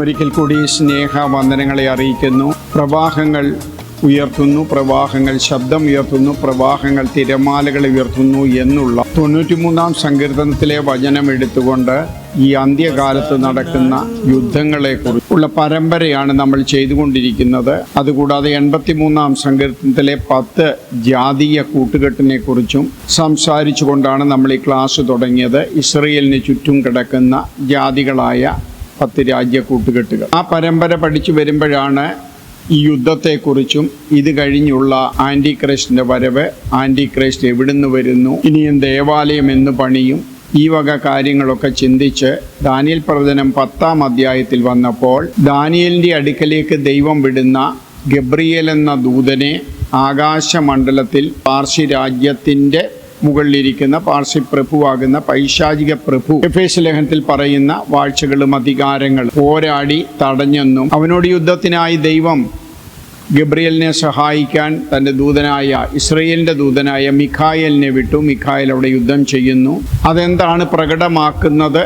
ഒരിക്കൽ കൂടി സ്നേഹവന്ദനങ്ങളെ അറിയിക്കുന്നു. പ്രവാഹങ്ങൾ ഉയർത്തുന്നു, പ്രവാഹങ്ങൾ ശബ്ദം ഉയർത്തുന്നു, പ്രവാഹങ്ങൾ തിരമാലകളെ ഉയർത്തുന്നു എന്നുള്ള 93-ാം സങ്കീർത്തനത്തിലെ വചനം എടുത്തുകൊണ്ട് ഈ അന്ത്യകാലത്ത് നടക്കുന്ന യുദ്ധങ്ങളെക്കുറിച്ചുള്ള പരമ്പരയാണ് നമ്മൾ ചെയ്തുകൊണ്ടിരിക്കുന്നത്. അതുകൂടാതെ 83-ാം സങ്കീർത്തനത്തിലെ 10 ജാതീയ കൂട്ടുകെട്ടിനെ കുറിച്ചും സംസാരിച്ചുകൊണ്ടാണ് നമ്മൾ ഈ ക്ലാസ് തുടങ്ങിയത്. ഇസ്രയേലിന് ചുറ്റും കിടക്കുന്ന ജാതികളായ 10 രാജ്യ കൂട്ടുകെട്ടുകൾ. ആ പരമ്പര പഠിച്ചു വരുമ്പോഴാണ് ഈ യുദ്ധത്തെക്കുറിച്ചും ഇത് കഴിഞ്ഞുള്ള ആൻറ്റി ക്രൈസ്റ്റിൻ്റെ വരവ്, ആൻറ്റി ക്രൈസ്റ്റ് എവിടുന്ന് വരുന്നു, ഇനിയും ദേവാലയം എന്ന് പണിയും, ഈ വക കാര്യങ്ങളൊക്കെ ചിന്തിച്ച് ദാനിയേൽ പ്രവചനം 10-ാം അധ്യായത്തിൽ വന്നപ്പോൾ ദാനിയേലിൻ്റെ അടുക്കലേക്ക് ദൈവം വിടുന്ന ഗബ്രിയേൽ എന്ന ദൂതനെ ആകാശമണ്ഡലത്തിൽ പാർസി രാജ്യത്തിൻ്റെ മുകളിലിരിക്കുന്ന പാർസി പ്രഭുവാകുന്ന പൈശാചിക പ്രഭു എഫേസ്യ ലേഖനത്തിൽ പറയുന്ന വാഴ്ചകളും അധികാരങ്ങളും പോരാടി തടഞ്ഞെന്നും അവനോട് യുദ്ധത്തിനായി ദൈവം ഗബ്രിയേലിനെ സഹായിക്കാൻ തൻ്റെ ദൂതനായ ഇസ്രയേലിൻ്റെ ദൂതനായ മിഖായേലിനെ വിട്ടു. മിഖായേൽ അവിടെ യുദ്ധം ചെയ്യുന്നു. അതെന്താണ് പ്രകടമാക്കുന്നത്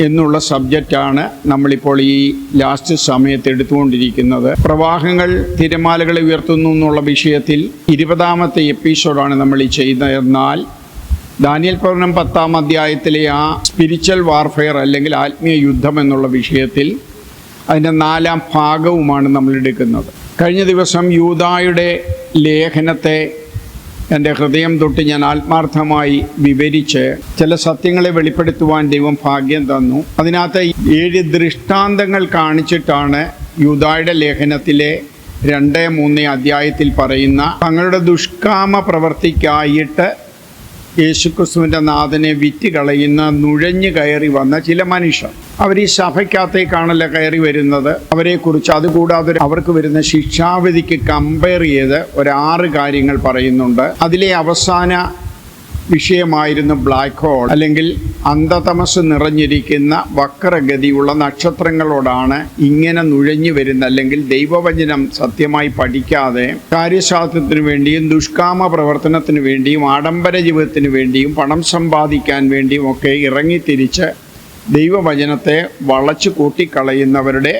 എന്നുള്ള സബ്ജക്റ്റാണ് നമ്മളിപ്പോൾ ഈ ലാസ്റ്റ് സമയത്ത് എടുത്തുകൊണ്ടിരിക്കുന്നത്. പ്രവാഹങ്ങൾ തിരമാലകളെ ഉയർത്തുന്നു എന്നുള്ള വിഷയത്തിൽ 20-ാമത്തെ എപ്പിസോഡാണ് നമ്മൾ ഈ ചെയ്യുന്നത്. എന്നാൽ ദാനിയേൽ പ്രവചനം 10-ാം അധ്യായത്തിലെ ആ സ്പിരിച്വൽ വാർഫെയർ അല്ലെങ്കിൽ ആത്മീയ യുദ്ധം എന്നുള്ള വിഷയത്തിൽ അതിൻ്റെ 4-ാം ഭാഗവുമാണ് നമ്മൾ എടുക്കുന്നത്. കഴിഞ്ഞ ദിവസം യൂദായുടെ ലേഖനത്തെ എൻ്റെ ഹൃദയം തൊട്ട് ഞാൻ ആത്മാർത്ഥമായി വിവരിച്ച് ചില സത്യങ്ങളെ വെളിപ്പെടുത്തുവാൻ ദൈവം ഭാഗ്യം തന്നു. അതിനകത്ത് 7 ദൃഷ്ടാന്തങ്ങൾ കാണിച്ചിട്ടാണ് യൂദായുടെ ലേഖനത്തിലെ 2-3 അധ്യായത്തിൽ പറയുന്ന തങ്ങളുടെ ദുഷ്കാമ പ്രവർത്തിക്കായിട്ട് യേശുക്രിസ്തുവിൻ്റെ നാഥനെ വിറ്റ് കളയുന്ന നുഴഞ്ഞു കയറി വന്ന ചില മനുഷ്യർ. അവർ ഈ സഭയ്ക്കകത്തേക്കാണല്ലോ കയറി വരുന്നത്. അവരെക്കുറിച്ച് അതുകൂടാതെ അവർക്ക് വരുന്ന ശിക്ഷാവിധിക്ക് കമ്പയർ ചെയ്ത് 6 കാര്യങ്ങൾ പറയുന്നുണ്ട്. അതിലെ അവസാന വിഷയമായിരുന്നു ബ്ലാക്ക് ഹോൾ അല്ലെങ്കിൽ അന്ധതമസ് നിറഞ്ഞിരിക്കുന്ന വക്രഗതിയുള്ള നക്ഷത്രങ്ങളോടാണ് ഇങ്ങനെ നുഴഞ്ഞു വരുന്ന അല്ലെങ്കിൽ ദൈവവചനം സത്യമായി പഠിക്കാതെ കാര്യസാധ്യത്തിന് വേണ്ടിയും ദുഷ്കാമ പ്രവർത്തനത്തിന് വേണ്ടിയും ആഡംബര ജീവിതത്തിന് വേണ്ടിയും പണം സമ്പാദിക്കാൻ വേണ്ടിയും ഒക്കെ ഇറങ്ങിത്തിരിച്ച് ദൈവവചനത്തെ വളച്ചു കൂട്ടിക്കളയുന്നവരുടെ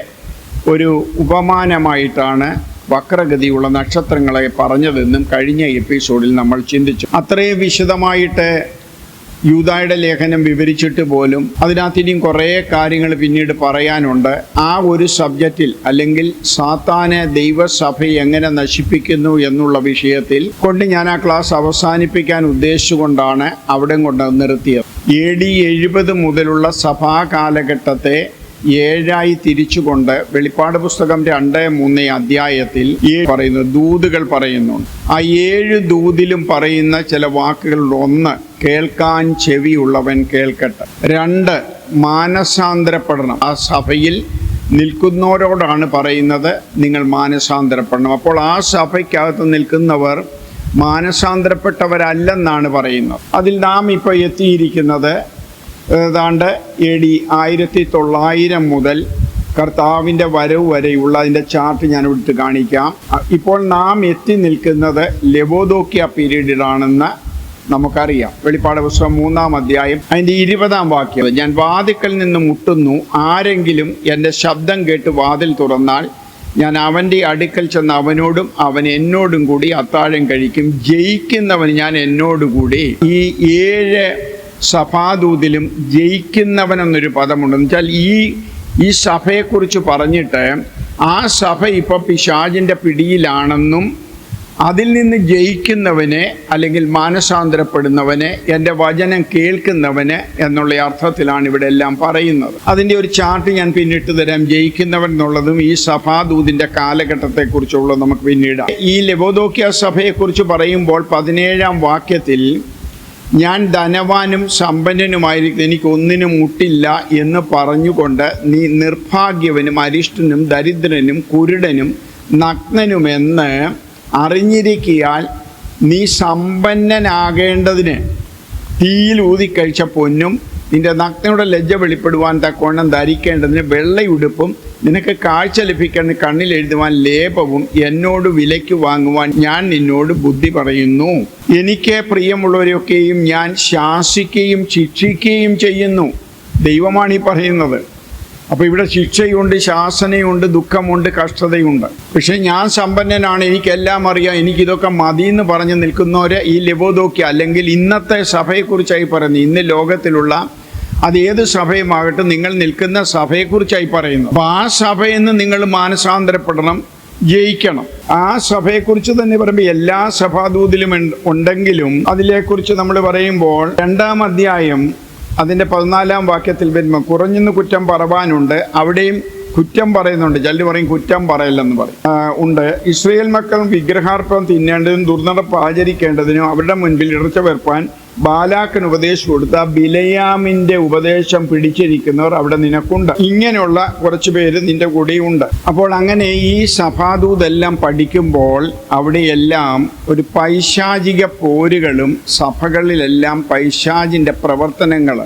ഒരു ഉപമാനമായിട്ടാണ് വക്രഗതിയുള്ള നക്ഷത്രങ്ങളെ പറഞ്ഞതെന്നും കഴിഞ്ഞ എപ്പിസോഡിൽ നമ്മൾ ചിന്തിച്ചു. അത്രയും വിശദമായിട്ട് യൂദായുടെ ലേഖനം വിവരിച്ചിട്ട് പോലും അതിനകത്ത് ഇനിയും കുറേ കാര്യങ്ങൾ പിന്നീട് പറയാനുണ്ട്. ആ ഒരു സബ്ജക്റ്റിൽ അല്ലെങ്കിൽ സാത്താനെ ദൈവസഭയെ എങ്ങനെ നശിപ്പിക്കുന്നു എന്നുള്ള വിഷയത്തിൽ കൊണ്ട് ഞാൻ ആ ക്ലാസ് അവസാനിപ്പിക്കാൻ ഉദ്ദേശിച്ചുകൊണ്ടാണ് അവിടെ കൊണ്ട് നിർത്തിയത്. AD 70 മുതലുള്ള സഭാ കാലഘട്ടത്തെ 7 തിരിച്ചുകൊണ്ട് വെളിപ്പാട് പുസ്തകം 2-3 അധ്യായത്തിൽ പറയുന്നു ദൂതുകൾ പറയുന്നുണ്ട്. ആ 7 ദൂതിലും പറയുന്ന ചില വാക്കുകളുണ്ട്. 1, കേൾക്കാൻ ചെവിയുള്ളവൻ കേൾക്കട്ടെ. 2, മാനസാന്തരപ്പെടണം. ആ സഭയിൽ നിൽക്കുന്നവരോടാണ് പറയുന്നത്, നിങ്ങൾ മാനസാന്തരപ്പെടണം. അപ്പോൾ ആ സഭയ്ക്കകത്ത് നിൽക്കുന്നവർ മാനസാന്തരപ്പെട്ടവരല്ലെന്നാണ് പറയുന്നത്. അതിൽ നാം ഇപ്പോൾ എത്തിയിരിക്കുന്നത് ഏതാണ്ട് AD 1900 മുതൽ കർത്താവിൻ്റെ വരവ് വരെയുള്ള അതിൻ്റെ ചാർട്ട് ഞാൻ എടുത്ത് കാണിക്കാം. ഇപ്പോൾ നാം എത്തി നിൽക്കുന്നത് ലെവോദോക്യ പീരീഡിലാണെന്ന് നമുക്കറിയാം. വെളിപ്പാട് പുസ്തകം 3-ാം അധ്യായം അതിൻ്റെ 20-ാം വാക്യം, ഞാൻ വാതിക്കൽ നിന്ന് മുട്ടുന്നു, ആരെങ്കിലും എൻ്റെ ശബ്ദം കേട്ട് വാതിൽ തുറന്നാൽ ഞാൻ അവൻ്റെ അടുക്കൽ ചെന്ന് അവനോടും അവൻ എന്നോടും കൂടി അത്താഴം കഴിക്കും. ജയിക്കുന്നവൻ ഞാൻ എന്നോടുകൂടി. ഈ 7 സഭാദൂതിലും ജയിക്കുന്നവനെന്നൊരു പദമുണ്ടെന്ന് വെച്ചാൽ ഈ സഭയെക്കുറിച്ച് പറഞ്ഞിട്ട് ആ സഭ ഇപ്പോൾ പിശാചിൻ്റെ പിടിയിലാണെന്നും അതിൽ നിന്ന് ജയിക്കുന്നവനെ അല്ലെങ്കിൽ മാനസാന്തരപ്പെടുന്നവനെ എൻ്റെ വചനം കേൾക്കുന്നവന് എന്നുള്ള അർത്ഥത്തിലാണ് ഇവിടെ എല്ലാം പറയുന്നത്. അതിൻ്റെ ഒരു ചാർട്ട് ഞാൻ പിന്നിട്ട് തരാം. ജയിക്കുന്നവൻ എന്നുള്ളതും ഈ സഭാദൂതിൻ്റെ കാലഘട്ടത്തെക്കുറിച്ചുള്ളത് നമുക്ക് പിന്നീട്. ഈ ലെവോദോക്യ സഭയെക്കുറിച്ച് പറയുമ്പോൾ 17-ാം വാക്യത്തിൽ ഞാൻ ധനവാനും സമ്പന്നനുമായിരിക്കും, എനിക്കൊന്നിനും മുട്ടില്ല എന്ന് പറഞ്ഞുകൊണ്ട് നീ നിർഭാഗ്യവനും അരിഷ്ടനും ദരിദ്രനും കുരുടനും നഗ്നനുമെന്ന് അറിഞ്ഞിരിക്കിയാൽ നീ സമ്പന്നനാകേണ്ടതിന് തീയിൽ ഊതിക്കഴിച്ച പൊന്നും നിന്റെ നഗ്നയുടെ ലജ്ജ വെളിപ്പെടുവാൻ തക്കവണ്ണം ധരിക്കേണ്ടതിന് വെള്ളയുടുപ്പും നിനക്ക് കാഴ്ച ലഭിക്കുന്ന കണ്ണിൽ എഴുതുവാൻ ലേപവും എന്നോട് വിലയ്ക്ക് വാങ്ങുവാൻ ഞാൻ നിന്നോട് ബുദ്ധി പറയുന്നു. എനിക്ക് പ്രിയമുള്ളവരെയൊക്കെയും ഞാൻ ശാസിക്കുകയും ശിക്ഷിക്കുകയും ചെയ്യുന്നു. ദൈവമാണ് ഈ പറയുന്നത്. അപ്പോൾ ഇവിടെ ശിക്ഷയുണ്ട്, ശാസനയുണ്ട്, ദുഃഖമുണ്ട്, കഷ്ടതയുണ്ട്. പക്ഷെ ഞാൻ സമ്പന്നനാണ്, എനിക്കെല്ലാം അറിയാം, എനിക്കിതൊക്കെ മതി എന്ന് പറഞ്ഞ് നിൽക്കുന്നവര് ഈ ലവോദോക്യ അല്ലെങ്കിൽ ഇന്നത്തെ സഭയെക്കുറിച്ചായി പറയുന്നു. ഇന്ന് ലോകത്തിലുള്ള അത് ഏത് സഭയുമാകട്ടെ, നിങ്ങൾ നിൽക്കുന്ന സഭയെക്കുറിച്ചായി പറയുന്നു. അപ്പോൾ ആ സഭയിൽ നിന്ന് നിങ്ങൾ മാനസാന്തരപ്പെടണം, ജയിക്കണം. ആ സഭയെക്കുറിച്ച് തന്നെ പറയുമ്പോൾ എല്ലാ സഭാദൂതിലും ഉണ്ടെങ്കിലും അതിനെക്കുറിച്ച് നമ്മൾ പറയുമ്പോൾ 2-ാം അധ്യായം അതിൻ്റെ 14-ാം വാക്യത്തിൽ വരുമ്പോൾ കുറഞ്ഞെന്ന് കുറ്റം പറവാനുണ്ട്, അവിടെയും കുറ്റം പറയുന്നുണ്ട്. ചിലർ പറയും കുറ്റം പറയില്ലെന്ന് പറയും. ഉണ്ട്. ഇസ്രായേൽ മക്കൾ വിഗ്രഹാർപ്പണം തിന്നേണ്ടതിനും ദുർനടപ്പ് ആചരിക്കേണ്ടതിനും അവരുടെ മുൻപിൽ ഇടർച്ച വെറുപ്പാൻ ബാലാക്കിന് ഉപദേശം കൊടുത്ത ബിലയാമിന്റെ ഉപദേശം പിടിച്ചിരിക്കുന്നവർ അവിടെ നിനക്കുണ്ട്. ഇങ്ങനെയുള്ള കുറച്ച് പേര് നിന്റെ കൂടെയുണ്ട്. അപ്പോൾ അങ്ങനെ ഈ സഭാദൂതെല്ലാം പഠിക്കുമ്പോൾ അവിടെയെല്ലാം ഒരു പൈശാചിക പോരുകളും സഭകളിലെല്ലാം പൈശാചിന്റെ പ്രവർത്തനങ്ങൾ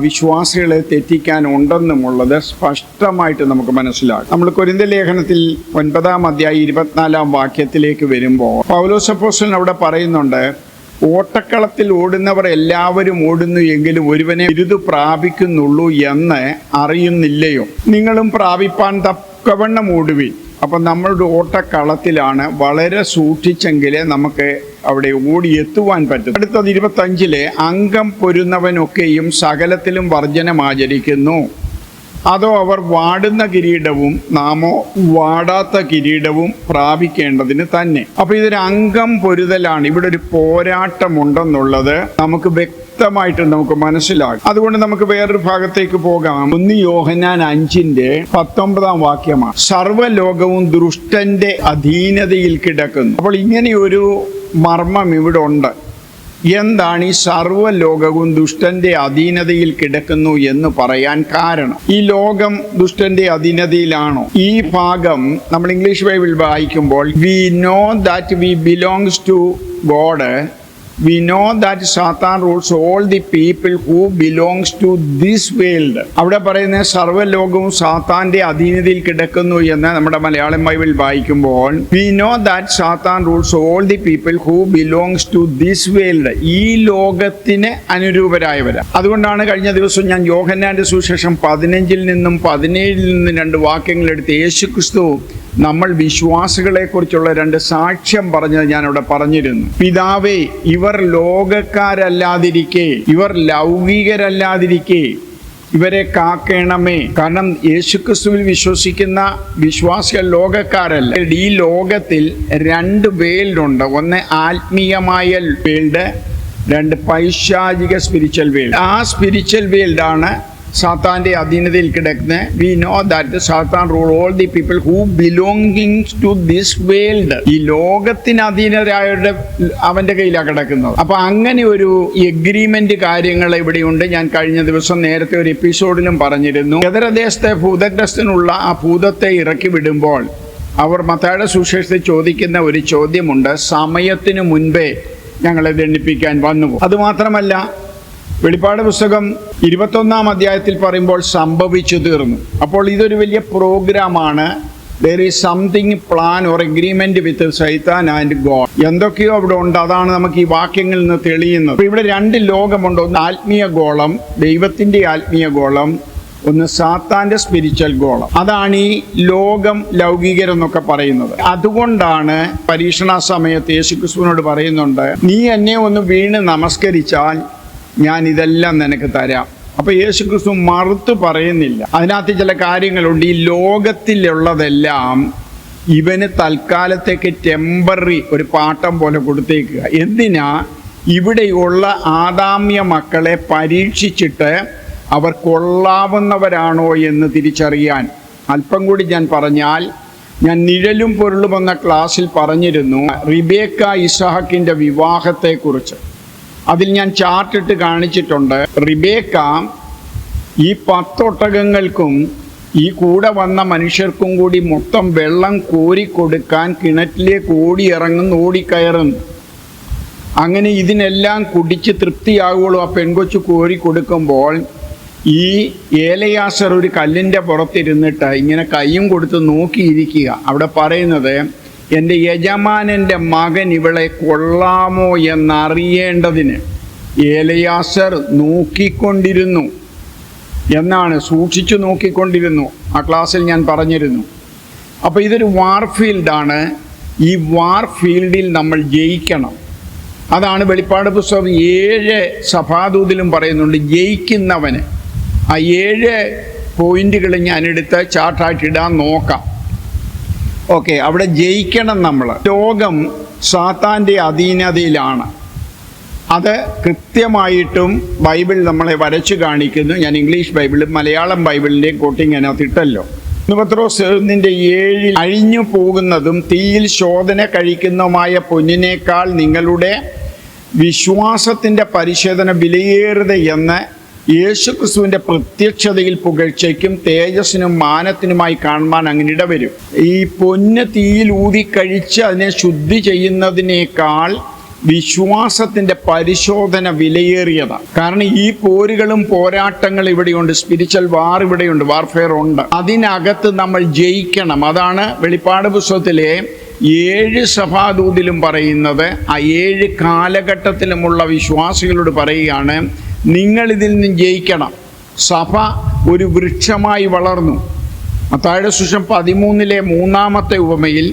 വിശ്വാസികളെ തെറ്റിക്കാൻ ഉണ്ടെന്നുമുള്ളത് സ്പഷ്ടമായിട്ട് നമുക്ക് മനസ്സിലാകും. നമ്മൾ കൊരിന്ത്യർ ലേഖനത്തിൽ 9-ാം അധ്യായം 24-ാം വാക്യത്തിലേക്ക് വരുമ്പോൾ പൗലോസ് അപ്പോസ്തലൻ അവിടെ പറയുന്നുണ്ട്, ഓട്ടക്കളത്തിൽ ഓടുന്നവർ എല്ലാവരും ഓടുന്നു എങ്കിലും ഒരുവനെ ബിരുദു പ്രാപിക്കുന്നുള്ളൂ എന്ന് അറിയുന്നില്ലയോ? നിങ്ങളും പ്രാപിപ്പാൻ തക്കവണ്ണം ഓടുവിൻ. അപ്പം നമ്മളുടെ ഓട്ടക്കളത്തിലാണ്, വളരെ സൂക്ഷിച്ചെങ്കിലേ നമുക്ക് അവിടെ ഓടിയെത്തുവാൻ പറ്റും. അടുത്തത് 25-ലെ അംഗം പൊരുന്നവനൊക്കെയും സകലത്തിലും വർജനം ആചരിക്കുന്നു. അതോ അവർ വാടുന്ന കിരീടവും നാമോ വാടാത്ത കിരീടവും പ്രാപിക്കേണ്ടതിന് തന്നെ. അപ്പൊ ഇതൊരു അംഗം പൊരുതലാണ്. ഇവിടെ ഒരു പോരാട്ടമുണ്ടെന്നുള്ളത് നമുക്ക് വ്യക്തമായിട്ട് നമുക്ക് മനസ്സിലാകും. അതുകൊണ്ട് നമുക്ക് വേറൊരു ഭാഗത്തേക്ക് പോകാം. 1 യോഹന്നാൻ 5-ന്റെ 19-ാം വാക്യമാണ്. സർവ്വലോകവും ദുഷ്ടന്റെ അധീനതയിൽ കിടക്കുന്നു. അപ്പോൾ ഇങ്ങനെയൊരു മർമ്മം ഇവിടെ ഉണ്ട്. എന്താണ് ഈ സർവ്വലോകവും ദുഷ്ടന്റെ അധീനതയിൽ കിടക്കുന്നു എന്ന് പറയാൻ കാരണം? ഈ ലോകം ദുഷ്ടന്റെ അധീനതയിലാണോ? ഈ ഭാഗം നമ്മൾ ഇംഗ്ലീഷ് ബൈബിൾ വായിക്കുമ്പോൾ we know that we belongs to God, we know that Satan rules all the people who belongs to this world. അവിടെ പറയുന്ന സർവ്വലോകവും സാത്താന്റെ അധീനതയിൽ കിടക്കുന്നു എന്ന് നമ്മുടെ മലയാളം ബൈബിൾ വായിക്കുമ്പോൾ we know that Satan rules all the people who belongs to this world. ഈ ലോകത്തിന് അനുരൂപരായവരാ. അതുകൊണ്ടാണ് കഴിഞ്ഞ ദിവസം ഞാൻ യോഹന്നാന്റെ സുവിശേഷം 15-ൽ നിന്നും 17-ൽ നിന്നും 2 വാക്യങ്ങൾ എടുത്ത് യേശുക്രിസ്തു നമ്മൾ വിശ്വാസികളെ കുറിച്ചുള്ള 2 സാക്ഷ്യം പറഞ്ഞത് ഞാൻ അവിടെ പറഞ്ഞിരുന്നു. പിതാവേ, ഇവർ ലോകക്കാരല്ലാതിരിക്കെ, ഇവർ ലൗകികരല്ലാതിരിക്കെ ഇവരെ കാക്കണമേ. കാരണം യേശുക്രിസ്തുവിൽ വിശ്വസിക്കുന്ന വിശ്വാസികൾ ലോകക്കാരല്ല. ഈ ലോകത്തിൽ 2 വേൾഡുണ്ട്. ഒന്ന് ആത്മീയമായ വേൾഡ്, 2 പൈശാചിക സ്പിരിച്വൽ വേൾഡ്. ആ സ്പിരിച്വൽ വേൾഡാണ് സാത്താന്റെ അധീനതയിൽ കിടക്കുന്നത്. വി നോ ദാറ്റ് സാത്താൻ rule all the people who belonging to this world. ഈ ലോകത്തിന് അധീനരായവരുടെ അവന്റെ കയ്യിലാണ് കിടക്കുന്നത്. അപ്പൊ അങ്ങനെ ഒരു എഗ്രിമെന്റ് കാര്യങ്ങൾ ഇവിടെയുണ്ട്. ഞാൻ കഴിഞ്ഞ ദിവസം നേരത്തെ ഒരു എപ്പിസോഡിലും പറഞ്ഞിരുന്നു. ഗദരദേശത്തെ ഭൂതഗ്രസ്തനുള്ള ആ ഭൂതത്തെ ഇറക്കി വിടുമ്പോൾ അവർ മത്തായിയുടെ സുവിശേഷത്തിൽ ചോദിക്കുന്ന ഒരു ചോദ്യമുണ്ട്, സമയത്തിന് മുൻപേ ഞങ്ങളെ ദണ്ഡിപ്പിക്കാൻ വന്നു. അതുമാത്രമല്ല, വെളിപ്പാട് പുസ്തകം 21-ാം അധ്യായത്തിൽ പറയുമ്പോൾ സംഭവിച്ചു തീർന്നു. അപ്പോൾ ഇതൊരു വലിയ പ്രോഗ്രാമാണ്. there is something plan or agreement with Satan and God. എന്തൊക്കെയോ അവിടെ ഉണ്ട്. അതാണ് നമുക്ക് ഈ വാക്യങ്ങളിൽ നിന്ന് തെളിയുന്നത്. അപ്പോൾ ഇവിടെ 2 ലോകമുണ്ട്. ഒന്ന് ആത്മീയ ഗോളം, ദൈവത്തിന്റെ ആത്മീയ ഗോളം, ഒന്ന് സാത്താന്റെ സ്പിരിച്വൽ ഗോളം. അതാണ് ഈ ലോകം, ലൗകികരെന്നൊക്കെ പറയുന്നത്. അതുകൊണ്ടാണ് പരീക്ഷണ സമയത്ത് യേശുക്രിസ്തുവിനോട് പറയുന്നുണ്ട്, നീ എന്നെ ഒന്ന് വീണ് നമസ്കരിച്ചാൽ ഞാൻ ഇതെല്ലാം നിനക്ക് തരാം. അപ്പൊ യേശുക്രിസ്തു മറുത്ത് പറയുന്നില്ല. അതിനകത്ത് ചില കാര്യങ്ങളുണ്ട്. ഈ ലോകത്തിലുള്ളതെല്ലാം ഇവന് തൽക്കാലത്തേക്ക് ടെമ്പററി ഒരു പാഠം പോലെ കൊടുത്തേക്കുക. എന്തിനാ? ഇവിടെയുള്ള ആദാമ്യ മക്കളെ പരീക്ഷിച്ചിട്ട് അവർ കൊള്ളാവുന്നവരാണോ എന്ന് തിരിച്ചറിയാൻ. അല്പം കൂടി ഞാൻ പറഞ്ഞാൽ, ഞാൻ നിഴലും പൊരുളും എന്ന ക്ലാസ്സിൽ പറഞ്ഞിരുന്നു റിബേക്ക ഇസഹാക്കിന്റെ വിവാഹത്തെക്കുറിച്ച്. അതിൽ ഞാൻ ചാർട്ടിട്ട് കാണിച്ചിട്ടുണ്ട്. റിബേക്ക ഈ 10 ഒട്ടകങ്ങൾക്കും ഈ കൂടെ വന്ന മനുഷ്യർക്കും കൂടി മൊത്തം വെള്ളം കോരിക്കൊടുക്കാൻ കിണറ്റിലേക്ക് ഓടിക്കയറുന്നു. അങ്ങനെ ഇതിനെല്ലാം കുടിച്ച് തൃപ്തിയാകുള്ളൂ ആ പെൺകൊച്ചു കോരി കൊടുക്കുമ്പോൾ ഈ ഏലയാസർ ഒരു കല്ലിൻ്റെ പുറത്തിരുന്നിട്ട് ഇങ്ങനെ കയ്യും കൊടുത്ത് നോക്കിയിരിക്കുക. അവിടെ പറയുന്നത്, എൻ്റെ യജമാനൻ്റെ മകൻ ഇവളെ കൊള്ളാമോ എന്നറിയേണ്ടതിന് ഏലയാസർ നോക്കിക്കൊണ്ടിരുന്നു. എന്നാണ് സൂക്ഷിച്ചു നോക്കിക്കൊണ്ടിരുന്നു. ആ ക്ലാസ്സിൽ ഞാൻ പറഞ്ഞിരുന്നു. അപ്പോൾ ഇതൊരു വാർഫീൽഡാണ്. ഈ വാർഫീൽഡിൽ നമ്മൾ ജയിക്കണം. അതാണ് വെളിപ്പാട് പുസ്തകം 7 സഭാദൂതിലും പറയുന്നുണ്ട്, ജയിക്കുന്നവന്. ആ 7 പോയിന്റുകൾ ഞാനെടുത്ത് ചാർട്ടായിട്ട് ഇടാൻ നോക്കാം. ഓക്കെ, അവിടെ ജയിക്കണം നമ്മൾ. ലോകം സാത്താൻ്റെ അധീനതയിലാണ്. അത് കൃത്യമായിട്ടും ബൈബിൾ നമ്മളെ വരച്ചു കാണിക്കുന്നു. ഞാൻ ഇംഗ്ലീഷ് ബൈബിളും മലയാളം ബൈബിളിൻ്റെയും കോട്ടിങ് അതിനകത്ത് ഇട്ടല്ലോ. പത്രോസ് 1:7 അഴിഞ്ഞു പോകുന്നതും തീയിൽ ശോധന കഴിക്കുന്നതുമായ പൊന്നിനേക്കാൾ നിങ്ങളുടെ വിശ്വാസത്തിൻ്റെ പരിശോധന വിലയേറിയത് എന്ന് യേശുക്രിസ്തുവിൻ്റെ പ്രത്യക്ഷതയിൽ പുകഴ്ചയ്ക്കും തേജസ്സിനും മാനത്തിനുമായി കാണുവാൻ അങ്ങനെ ഇടവരും. ഈ പൊന്ന് തീയിൽ ഊതിക്കഴിച്ച് അതിനെ ശുദ്ധി ചെയ്യുന്നതിനേക്കാൾ വിശ്വാസത്തിൻ്റെ പരിശോധന വിലയേറിയതാണ്. കാരണം ഈ പോരുകളും പോരാട്ടങ്ങൾ ഇവിടെയുണ്ട്, സ്പിരിച്വൽ വാർ ഇവിടെയുണ്ട്, വാർഫെയർ ഉണ്ട്. അതിനകത്ത് നമ്മൾ ജയിക്കണം. അതാണ് വെളിപ്പാട് പുസ്തകത്തിലെ 7 സഭാദൂതിലും പറയുന്നത്. ആ 7 കാലഘട്ടത്തിലുമുള്ള വിശ്വാസികളോട് പറയുകയാണ്, നിങ്ങളിതിൽ നിന്ന് ജയിക്കണം. സഭ ഒരു വൃക്ഷമായി വളർന്നു. മത്തായിയുടെ സുവിശേഷം 13 3-ാമത്തെ ഉപമയിൽ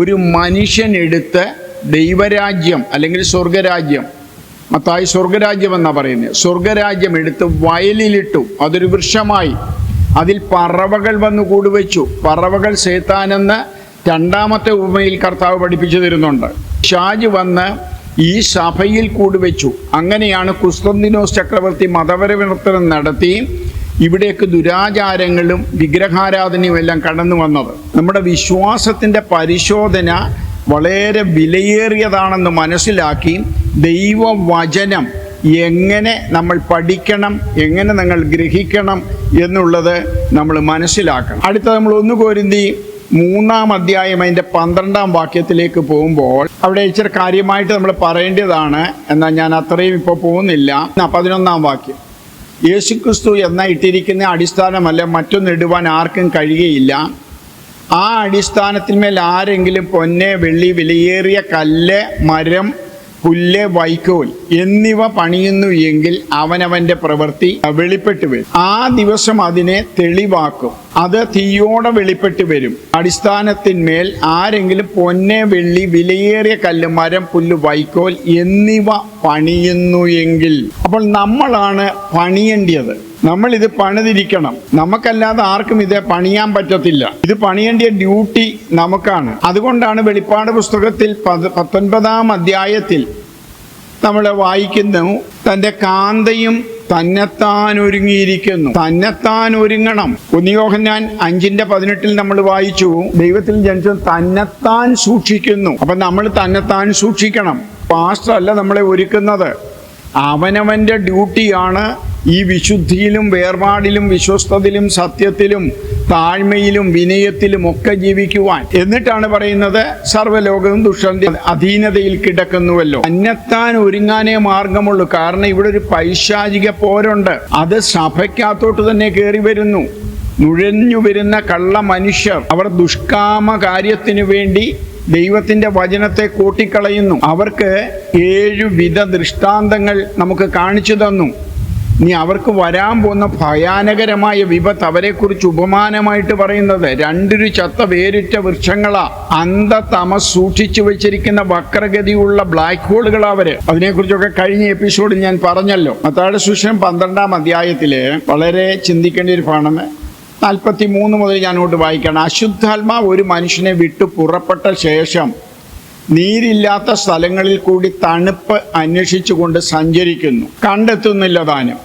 ഒരു മനുഷ്യനെടുത്ത് ദൈവരാജ്യം അല്ലെങ്കിൽ സ്വർഗരാജ്യം, മത്തായി സ്വർഗരാജ്യം എന്നാണ് പറയുന്നത്, സ്വർഗരാജ്യം എടുത്ത് വയലിലിട്ടു. അതൊരു വൃക്ഷമായി. അതിൽ പറവകൾ വന്ന് കൂടുവെച്ചു. പറവകൾ സേത്താനെന്ന് 2-ാമത്തെ ഉപമയിൽ കർത്താവ് പഠിപ്പിച്ചു തരുന്നുണ്ട്. ഷാജ് വന്ന് ഈ സഭയിൽ കൂടുവെച്ചു. അങ്ങനെയാണ് കുസ്തന്തീനോസ് ചക്രവർത്തി മതപരിവർത്തനം നടത്തി ഇവിടേക്ക് ദുരാചാരങ്ങളും വിഗ്രഹാരാധനയും എല്ലാം കടന്നു വന്നത്. നമ്മുടെ വിശ്വാസത്തിൻ്റെ പരിശോധന വളരെ വിലയേറിയതാണെന്ന് മനസ്സിലാക്കി ദൈവവചനം എങ്ങനെ നമ്മൾ പഠിക്കണം, എങ്ങനെ നമ്മൾ ഗ്രഹിക്കണം എന്നുള്ളത് നമ്മൾ മനസ്സിലാക്കണം. അടുത്ത നമ്മൾ 1 കൊരിന്തി 3-ാം അധ്യായം അതിൻ്റെ 12-ാം വാക്യത്തിലേക്ക് പോകുമ്പോൾ അവിടെ ഇച്ചിരി കാര്യമായിട്ട് നമ്മൾ പറയേണ്ടതാണ്. എന്നാൽ ഞാൻ അത്രയും ഇപ്പോൾ പോകുന്നില്ല. 11-ാം വാക്യം, യേശുക്രിസ്തു എന്ന ഇട്ടിരിക്കുന്ന അടിസ്ഥാനമല്ല മറ്റൊന്ന് ഇടുവാൻ ആർക്കും കഴിയുകയില്ല. ആ അടിസ്ഥാനത്തിന്മേൽ ആരെങ്കിലും പൊന്ന്, വെള്ളി, വിലയേറിയ കല്ല്, മരം, പുല്ല്, വൈക്കോൽ എന്നിവ പണിയുന്നു എങ്കിൽ അവനവൻ്റെ പ്രവൃത്തി വെളിപ്പെട്ട് വരും. ആ ദിവസം അതിനെ തെളിവാക്കും. അത് തീയോടെ വെളിപ്പെട്ട് വരും. അടിസ്ഥാനത്തിന്മേൽ ആരെങ്കിലും പൊന്ന്, വെള്ളി, വിലയേറിയ കല്ല്, മരം, പുല്ല്, വൈക്കോൽ എന്നിവ പണിയുന്നു എങ്കിൽ, അപ്പോൾ നമ്മളാണ് പണിയേണ്ടത്. നമ്മളിത് പണിതിരിക്കണം. നമുക്കല്ലാതെ ആർക്കും ഇത് പണിയാൻ പറ്റത്തില്ല. ഇത് പണിയേണ്ട ഡ്യൂട്ടി നമുക്കാണ്. അതുകൊണ്ടാണ് വെളിപ്പാട് പുസ്തകത്തിൽ 19-ാം അധ്യായത്തിൽ നമ്മൾ വായിക്കുന്നു, തൻ്റെ കാന്തയും തന്നെത്താൻ ഒരുങ്ങിയിരിക്കുന്നു. തന്നെത്താൻ ഒരുങ്ങണം. 1 യോഹന്നാൻ 5:18 നമ്മൾ വായിച്ചു, ദൈവത്തിൽ ജനിച്ചത് തന്നെത്താൻ സൂക്ഷിക്കുന്നു. അപ്പൊ നമ്മൾ തന്നെത്താൻ സൂക്ഷിക്കണം. പാസ്റ്റർ അല്ല നമ്മളെ ഒരുക്കുന്നത്. അവനവൻ്റെ ഡ്യൂട്ടിയാണ് ഈ വിശുദ്ധിയിലും വേർപാടിലും വിശ്വസ്തതയിലും സത്യത്തിലും താഴ്മയിലും വിനയത്തിലും ഒക്കെ ജീവിക്കുവാൻ. എന്നിട്ടാണ് പറയുന്നത്, സർവ്വലോകവും ദുഷ്ടന്റെ അധീനതയിൽ കിടക്കുന്നുവല്ലോ. തന്നെത്താൻ ഒരുങ്ങാനേ മാർഗമുള്ളൂ. കാരണം ഇവിടെ ഒരു പൈശാചിക പോരുണ്ട്. അത് സഭയ്ക്കകത്തോട്ട് തന്നെ കയറി വരുന്നു. നുഴഞ്ഞു വരുന്ന കള്ള മനുഷ്യർ, അവർ ദുഷ്കാമ കാര്യത്തിനു വേണ്ടി ദൈവത്തിൻ്റെ വചനത്തെ കൂട്ടിക്കളയുന്നു. അവർക്ക് 7 വിധ ദൃഷ്ടാന്തങ്ങൾ നമുക്ക് കാണിച്ചു തന്നു. ഇനി അവർക്ക് വരാൻ പോകുന്ന ഭയാനകരമായ വിപത്ത് അവരെക്കുറിച്ച് ഉപമാനമായിട്ട് പറയുന്നത് 2 ചത്ത വേരുറ്റ വൃക്ഷങ്ങളാ. അന്ധതമസ് സൂക്ഷിച്ചു വെച്ചിരിക്കുന്ന വക്രഗതിയുള്ള ബ്ലാക്ക് ഹോളുകളാ അവര്. അതിനെക്കുറിച്ചൊക്കെ കഴിഞ്ഞ എപ്പിസോഡിൽ ഞാൻ പറഞ്ഞല്ലോ. മത്തായിയുടെ സുവിശേഷം 12-ാം അധ്യായത്തില് വളരെ ചിന്തിക്കേണ്ട ഒരു ഭാഗമാണ്. 43 മുതൽ ഞാനോട്ട് വായിക്കണം. അശുദ്ധാത്മാവ് ഒരു മനുഷ്യനെ വിട്ടു പുറപ്പെട്ട ശേഷം നീരില്ലാത്ത സ്ഥലങ്ങളിൽ കൂടി തണുപ്പ് അന്വേഷിച്ചുകൊണ്ട് സഞ്ചരിക്കുന്നു. കണ്ടെത്തുന്നില്ല താനും.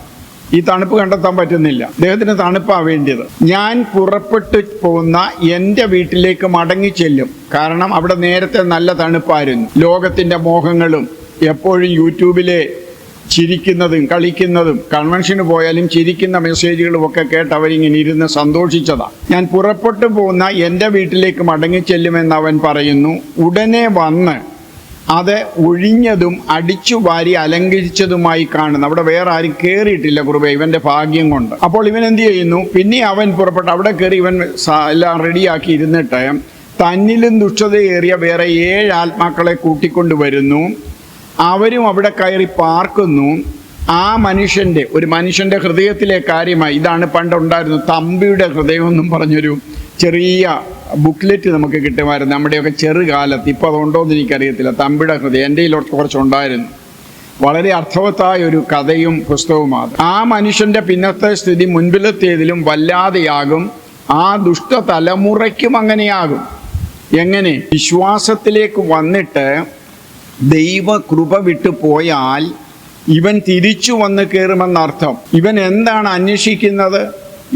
ഈ തണുപ്പ് കണ്ടെത്താൻ പറ്റുന്നില്ല. അദ്ദേഹത്തിന് തണുപ്പാണ് വേണ്ടിയത്. ഞാൻ പുറപ്പെട്ടു പോകുന്ന എൻ്റെ വീട്ടിലേക്ക് മടങ്ങി ചെല്ലും. കാരണം അവിടെ നേരത്തെ നല്ല തണുപ്പായിരുന്നു. ലോകത്തിൻ്റെ മോഹങ്ങളും എപ്പോഴും യൂട്യൂബിലെ ചിരിക്കുന്നതും കളിക്കുന്നതും കൺവെൻഷന് പോയാലും ചിരിക്കുന്ന മെസ്സേജുകളും ഒക്കെ കേട്ട് അവരിങ്ങനെ ഇരുന്ന് സന്തോഷിച്ചതാണ്. ഞാൻ പുറപ്പെട്ടു പോകുന്ന എൻ്റെ വീട്ടിലേക്ക് മടങ്ങിച്ചെല്ലുമെന്ന് അവൻ പറയുന്നു. ഉടനെ വന്ന് അത് ഒഴിഞ്ഞതും അടിച്ചു വാരി അലങ്കരിച്ചതുമായി കാണുന്നു. അവിടെ വേറെ ആരും കയറിയിട്ടില്ല കുറുബെ, ഇവൻ്റെ ഭാഗ്യം കൊണ്ട്. അപ്പോൾ ഇവൻ എന്ത് ചെയ്യുന്നു? പിന്നെ അവൻ പുറപ്പെട്ട് അവിടെ കയറി ഇവൻ എല്ലാം റെഡിയാക്കി ഇരുന്നിട്ട് തന്നിലും ദുഷ്ടതയേറിയ വേറെ 7 ആത്മാക്കളെ കൂട്ടിക്കൊണ്ട് വരുന്നു. അവരും അവിടെ കയറി പാർക്കുന്നു. ആ ഒരു മനുഷ്യൻ്റെ ഹൃദയത്തിലെ കാര്യമായി. ഇതാണ് പണ്ടുണ്ടായിരുന്നു തമ്പിയുടെ ഹൃദയം എന്നും പറഞ്ഞൊരു ചെറിയ ബുക്ക്ലെറ്റ് നമുക്ക് കിട്ടുമായിരുന്നു നമ്മുടെയൊക്കെ ചെറുകാലത്ത്. ഇപ്പോൾ അതുണ്ടോ എന്ന് എനിക്കറിയത്തില്ല. തമ്പിയുടെ ഹൃദയം എൻ്റെ കയ്യിൽ കുറച്ചുണ്ടായിരുന്നു. വളരെ അർത്ഥവത്തായ ഒരു കഥയും പുസ്തകവുമാണ്. ആ മനുഷ്യൻ്റെ പിന്നത്തെ സ്ഥിതി മുൻപിലത്തേതിലും വല്ലാതെയാകും. ആ ദുഷ്ട തലമുറയ്ക്കും അങ്ങനെയാകും. എങ്ങനെ? വിശ്വാസത്തിലേക്ക് വന്നിട്ട് ദൈവകൃപ വിട്ടു പോയാൽ ഇവൻ തിരിച്ചു വന്ന് കയറുമെന്നർത്ഥം. ഇവൻ എന്താണ് അന്വേഷിക്കുന്നത്?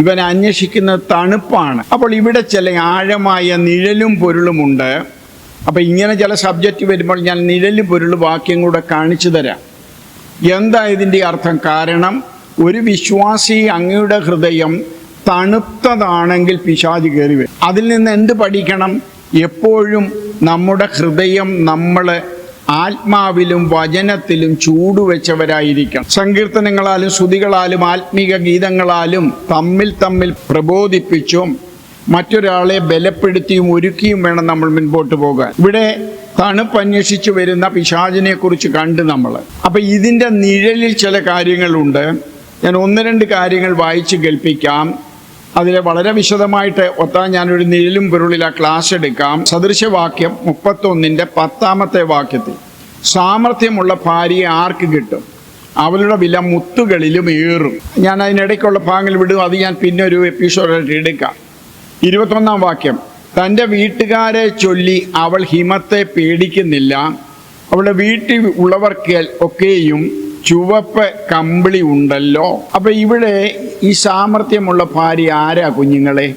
ഇവൻ അന്വേഷിക്കുന്നത് തണുപ്പാണ്. അപ്പോൾ ഇവിടെ ചില ആഴമായ നിഴലും പൊരുളുമുണ്ട്. അപ്പം ഇങ്ങനെ ചില സബ്ജക്റ്റ് വരുമ്പോൾ ഞാൻ നിഴലും പൊരുളും വാക്യം കൂടെ കാണിച്ചു തരാം. എന്താ ഇതിൻ്റെ അർത്ഥം? കാരണം ഒരു വിശ്വാസി അങ്ങയുടെ ഹൃദയം തണുത്തതാണെങ്കിൽ പിശാച് കയറി വരും. അതിൽ നിന്ന് എന്ത് പഠിക്കണം? എപ്പോഴും നമ്മുടെ ഹൃദയം നമ്മൾ ആത്മാവിലും വചനത്തിലും ചൂടുവെച്ചവരായിരിക്കണം. സങ്കീർത്തനങ്ങളാലും സ്തുതികളാലും ആത്മീക ഗീതങ്ങളാലും തമ്മിൽ പ്രബോധിപ്പിച്ചും മറ്റൊരാളെ ബലപ്പെടുത്തിയും ഒരുക്കിയും വേണം നമ്മൾ മുൻപോട്ട് പോകാൻ. ഇവിടെ തണുപ്പ് അന്വേഷിച്ചു വരുന്ന പിശാചിനെ കുറിച്ച് കണ്ട് നമ്മൾ. അപ്പം ഇതിൻ്റെ നിഴലിൽ ചില കാര്യങ്ങളുണ്ട്. ഞാൻ 1-2 കാര്യങ്ങൾ വായിച്ച് കേൾപ്പിക്കാം. അതിലെ വളരെ വിശദമായിട്ട് ഞാനൊരു നിഴലും പൊരുളിൽ ആ ക്ലാസ് എടുക്കാം. സദൃശവാക്യം 31-ന്റെ 10-ാമത്തെ വാക്യത്തിൽ, സാമർഥ്യമുള്ള ഭാര്യയെ ആർക്ക് കിട്ടും? അവളുടെ വില മുത്തുകളിലും ഏറും. ഞാൻ അതിനിടയ്ക്കുള്ള ഭാഗങ്ങൾ വിടും. അത് ഞാൻ പിന്നെ ഒരു എപ്പിസോഡായിട്ട് എടുക്കാം. 21-ാം വാക്യം, തൻ്റെ വീട്ടുകാരെ ചൊല്ലി അവൾ ഹിമത്തെ പേടിക്കുന്നില്ല. അവളുടെ വീട്ടിൽ ഉള്ളവർക്ക് ഒക്കെയും ചുവപ്പ് കമ്പിളി ഉണ്ടല്ലോ. അപ്പം ഇവിടെ ഈ സാമർഥ്യമുള്ള ഭാര്യ ആരാ കുഞ്ഞുങ്ങളെ?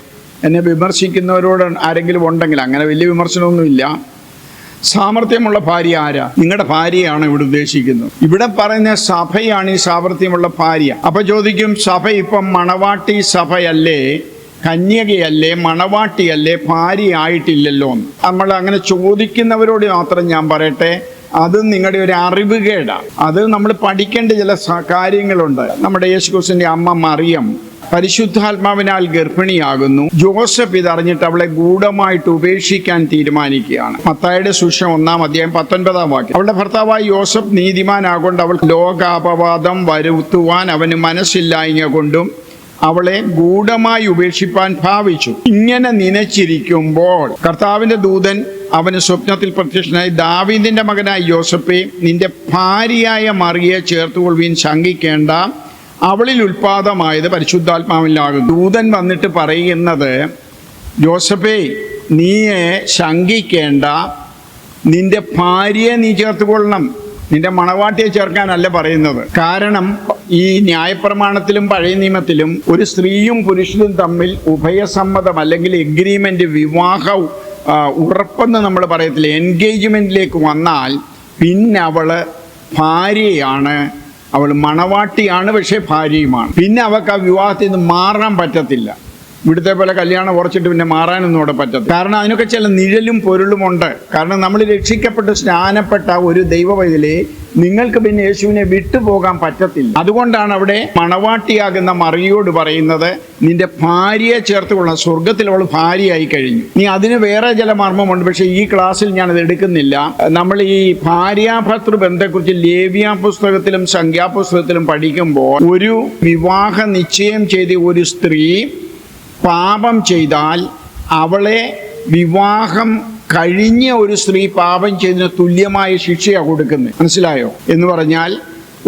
എന്നെ വിമർശിക്കുന്നവരോട് ആരെങ്കിലും ഉണ്ടെങ്കിൽ, അങ്ങനെ വലിയ വിമർശനമൊന്നുമില്ല. സാമർഥ്യമുള്ള ഭാര്യ ആരാ? നിങ്ങളുടെ ഭാര്യയാണ് ഇവിടെ ഉദ്ദേശിക്കുന്നത്. ഇവിടെ പറയുന്ന സഭയാണ് ഈ സാമർഥ്യമുള്ള ഭാര്യ. അപ്പം ചോദിക്കും, സഭ ഇപ്പം മണവാട്ടി സഭയല്ലേ, കന്യകയല്ലേ, മണവാട്ടിയല്ലേ, ഭാര്യ ആയിട്ടില്ലല്ലോ എന്ന് നമ്മൾ അങ്ങനെ ചോദിക്കുന്നവരോട് മാത്രം ഞാൻ പറയട്ടെ, അത് നിങ്ങളുടെ ഒരു അറിവുകേടാണ്. അത് നമ്മൾ പഠിക്കേണ്ട ചില കാര്യങ്ങളുണ്ട്. നമ്മുടെ യേശുക്രിസ്തുവിന്റെ അമ്മ മറിയം പരിശുദ്ധാത്മാവിനാൽ ഗർഭിണിയാകുന്നു. ജോസഫ് ഇതറിഞ്ഞിട്ട് അവളെ ഗൂഢമായിട്ട് ഉപേക്ഷിക്കാൻ തീരുമാനിക്കുകയാണ്. മത്തായിയുടെ സുവിശേഷം 1-ാം അധ്യായം 19-ാം വാക്യം, അവളുടെ ഭർത്താവായ യോസഫ് നീതിമാനാകൊണ്ട് അവൾ ലോകാപവാദം വരുത്തുവാൻ അവന് മനസ്സില്ലായ്മ കൊണ്ടും അവളെ ഗൂഢമായി ഉപേക്ഷിപ്പാൻ ഭാവിച്ചു. ഇങ്ങനെ നനച്ചിരിക്കുമ്പോൾ കർത്താവിന്റെ ദൂതൻ അവന് സ്വപ്നത്തിൽ പ്രത്യക്ഷനായി, ദാവീദിന്റെ മകനായ യോസഫേ, നിന്റെ ഭാര്യയായ മറിയെ ചേർത്തുകൊള്ളുവീൻ, ശങ്കിക്കേണ്ട, അവളിൽ ഉൽപാദമായത് പരിശുദ്ധാത്മാവിലാകും. ദൂതൻ വന്നിട്ട് പറയുന്നത്, യോസഫേ, നീയെ ശങ്കിക്കേണ്ട, നിന്റെ ഭാര്യയെ നീ ചേർത്തുകൊള്ളണം, നിന്റെ മണവാട്ടിയെ ചേർക്കാനല്ല പറയുന്നത്. കാരണം ഈ ന്യായപ്രമാണത്തിലും പഴയ നിയമത്തിലും ഒരു സ്ത്രീയും പുരുഷനും തമ്മിൽ ഉഭയസമ്മതം അല്ലെങ്കിൽ എഗ്രിമെന്റ്, വിവാഹം ഉറപ്പെന്ന് നമ്മൾ പറയത്തില്ല, എൻഗേജ്മെന്റിലേക്ക് വന്നാൽ പിന്നെ അവള് ഭാര്യയാണ്, അവൾ മണവാട്ടിയാണ്, പക്ഷേ ഭാര്യയുമാണ്. പിന്നെ അവൾക്ക് ആ വിവാഹത്തിൽ നിന്ന് മാറാൻ പറ്റത്തില്ല. ഇവിടുത്തെ പോലെ കല്യാണം ഉറച്ചിട്ട് പിന്നെ മാറാനൊന്നും അവിടെ പറ്റത്തില്ല. കാരണം അതിനൊക്കെ ചില നിഴലും പൊരുളുമുണ്ട്. കാരണം നമ്മൾ രക്ഷിക്കപ്പെട്ട് സ്നാനപ്പെട്ട ഒരു ദൈവവൈതലേ, നിങ്ങൾക്ക് പിന്നെ യേശുവിനെ വിട്ടുപോകാൻ പറ്റത്തില്ല. അതുകൊണ്ടാണ് അവിടെ മണവാട്ടിയാകുന്ന മറിയോട് പറയുന്നത്, നിന്റെ ഭാര്യയെ ചേർത്തുകൊള്ളാം. സ്വർഗത്തിൽ അവൾ ഭാര്യയായി കഴിഞ്ഞു. നീ അതിന് വേറെ ചില മർമ്മമുണ്ട്, പക്ഷെ ഈ ക്ലാസ്സിൽ ഞാനത് എടുക്കുന്നില്ല. നമ്മൾ ഈ ഭാര്യാഭർത്തൃ ബന്ധത്തെക്കുറിച്ച് ലേവ്യ പുസ്തകത്തിലും സംഖ്യാപുസ്തകത്തിലും പഠിക്കുമ്പോൾ, ഒരു വിവാഹ നിശ്ചയം ചെയ്ത ഒരു സ്ത്രീ പാപം ചെയ്താൽ അവളെ വിവാഹം കഴിഞ്ഞ ഒരു സ്ത്രീ പാപം ചെയ്തതിന് തുല്യമായ ശിക്ഷയാണ് കൊടുക്കുന്നത്. മനസ്സിലായോ? എന്ന് പറഞ്ഞാൽ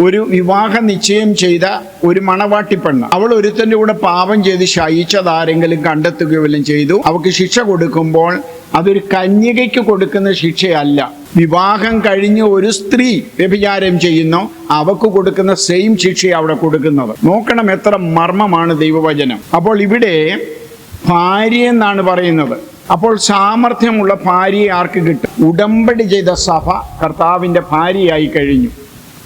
ഒരു വിവാഹ നിശ്ചയം ചെയ്ത ഒരു മണവാട്ടി പെണ്ണ്, അവൾ ഒരുത്തൻ്റെ കൂടെ പാപം ചെയ്ത് ശയിച്ചതാരെങ്കിലും കണ്ടെത്തുകയോ വല്ലതും ചെയ്തു, അവൾക്ക് ശിക്ഷ കൊടുക്കുമ്പോൾ അതൊരു കന്യകയ്ക്ക് കൊടുക്കുന്ന ശിക്ഷയല്ല. വിവാഹം കഴിഞ്ഞ ഒരു സ്ത്രീ വ്യഭിചാരം ചെയ്യുന്നു, അവക്ക് കൊടുക്കുന്ന സെയിം ശിക്ഷയാണ് അവിടെ കൊടുക്കുന്നത്. നോക്കണം എത്ര മർമ്മമാണ് ദൈവവചനം. അപ്പോൾ ഇവിടെ ഭാര്യ എന്നാണ് പറയുന്നത്. അപ്പോൾ സാമർഥ്യമുള്ള ഭാര്യയെ ആർക്ക് കിട്ടും? ഉടമ്പടി ചെയ്ത സഭ കർത്താവിൻ്റെ ഭാര്യയായി കഴിഞ്ഞു.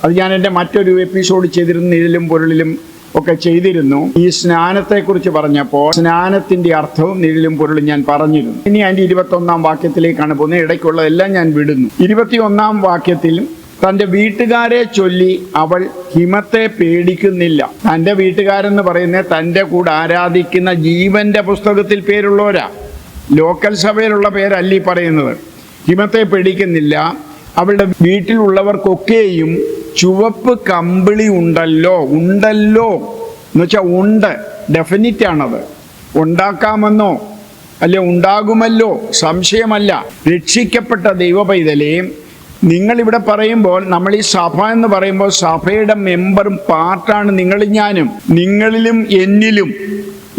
അത് ഞാൻ എൻ്റെ മറ്റൊരു എപ്പിസോഡ് ചെയ്തിരുന്നു, നിഴലും പൊരുളിലും ഒക്കെ ചെയ്തിരുന്നു. ഈ സ്നാനത്തെക്കുറിച്ച് പറഞ്ഞപ്പോൾ സ്നാനത്തിൻ്റെ അർത്ഥവും നിഴലും പൊരുളും ഞാൻ പറഞ്ഞിരുന്നു. ഇനി അതിൻ്റെ 21-ാം വാക്യത്തിലേക്കാണ് പോകുന്നത്. ഇടയ്ക്കുള്ളതെല്ലാം ഞാൻ വിടുന്നു. 21-ാം വാക്യത്തിൽ, തൻ്റെ വീട്ടുകാരെ ചൊല്ലി അവൾ ഹിമത്തെ പേടിക്കുന്നില്ല. തൻ്റെ വീട്ടുകാരെന്ന് പറയുന്നത് തൻ്റെ കൂടെ ആരാധിക്കുന്ന ജീവന്റെ പുസ്തകത്തിൽ പേരുള്ളവരാ, ലോക്കൽ സഭയിലുള്ള പേരല്ല ഈ പറയുന്നത്. ഹിമത്തെ പേടിക്കുന്നില്ല. അവളുടെ വീട്ടിലുള്ളവർക്കൊക്കെയും ചുവപ്പ് കമ്പിളി ഉണ്ടല്ലോ എന്ന് വെച്ചാൽ ഉണ്ട്, ഡെഫിനിറ്റ് ആണത്. ഉണ്ടാക്കാമെന്നോ അല്ലെ ഉണ്ടാകുമല്ലോ, സംശയമല്ല. രക്ഷിക്കപ്പെട്ട ദൈവ പൈതലേ, നിങ്ങളിവിടെ പറയുമ്പോൾ, നമ്മൾ ഈ സഭ എന്ന് പറയുമ്പോൾ സഭയുടെ മെമ്പറും പാർട്ടാണ് നിങ്ങളും ഞാനും. നിങ്ങളിലും എന്നിലും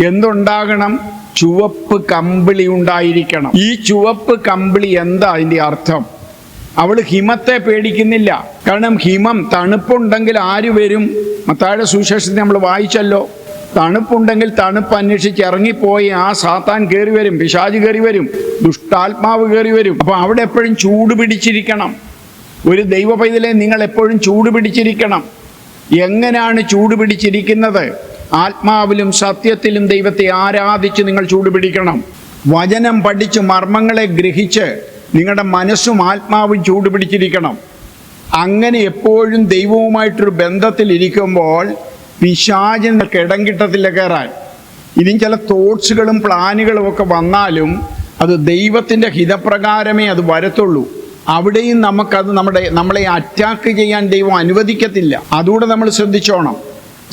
എന്തുണ്ടാകണം? ചുവപ്പ് കമ്പിളി ഉണ്ടായിരിക്കണം. ഈ ചുവപ്പ് കമ്പിളി എന്താ അതിൻ്റെ അർത്ഥം? അവൾ ഹിമത്തെ പേടിക്കുന്നില്ല. കാരണം ഹിമം, തണുപ്പുണ്ടെങ്കിൽ ആര് വരും? മത്തായിയുടെ സുവിശേഷത്തിൽ നമ്മൾ വായിച്ചല്ലോ, തണുപ്പുണ്ടെങ്കിൽ തണുപ്പ് അന്വേഷിച്ച് ഇറങ്ങിപ്പോയി ആ സാത്താൻ കയറി വരും, പിശാച് കയറി വരും, ദുഷ്ടാത്മാവ് കയറി വരും. അപ്പോൾ അവിടെ എപ്പോഴും ചൂട് പിടിച്ചിരിക്കണം. ഒരു ദൈവ പൈതലെ, നിങ്ങൾ എപ്പോഴും ചൂട് പിടിച്ചിരിക്കണം. എങ്ങനെയാണ് ചൂട് പിടിച്ചിരിക്കുന്നത്? ആത്മാവിലും സത്യത്തിലും ദൈവത്തെ ആരാധിച്ച് നിങ്ങൾ ചൂട് പിടിക്കണം. വചനം പഠിച്ച് മർമ്മങ്ങളെ ഗ്രഹിച്ച് നിങ്ങളുടെ മനസ്സും ആത്മാവും ചൂട് പിടിച്ചിരിക്കണം. അങ്ങനെ എപ്പോഴും ദൈവവുമായിട്ടൊരു ബന്ധത്തിലിരിക്കുമ്പോൾ പിശാചിന് ഇടം കിട്ടത്തില്ല കയറാൻ. ഇനി ചില തോട്ട്സുകളും പ്ലാനുകളും ഒക്കെ വന്നാലും അത് ദൈവത്തിൻ്റെ ഹിതപ്രകാരമേ അത് വരത്തുള്ളൂ. അവിടെയും നമുക്കത് നമ്മളെ അറ്റാക്ക് ചെയ്യാൻ ദൈവം അനുവദിക്കത്തില്ല. അതുകൂടെ നമ്മൾ ശ്രദ്ധിച്ചോണം.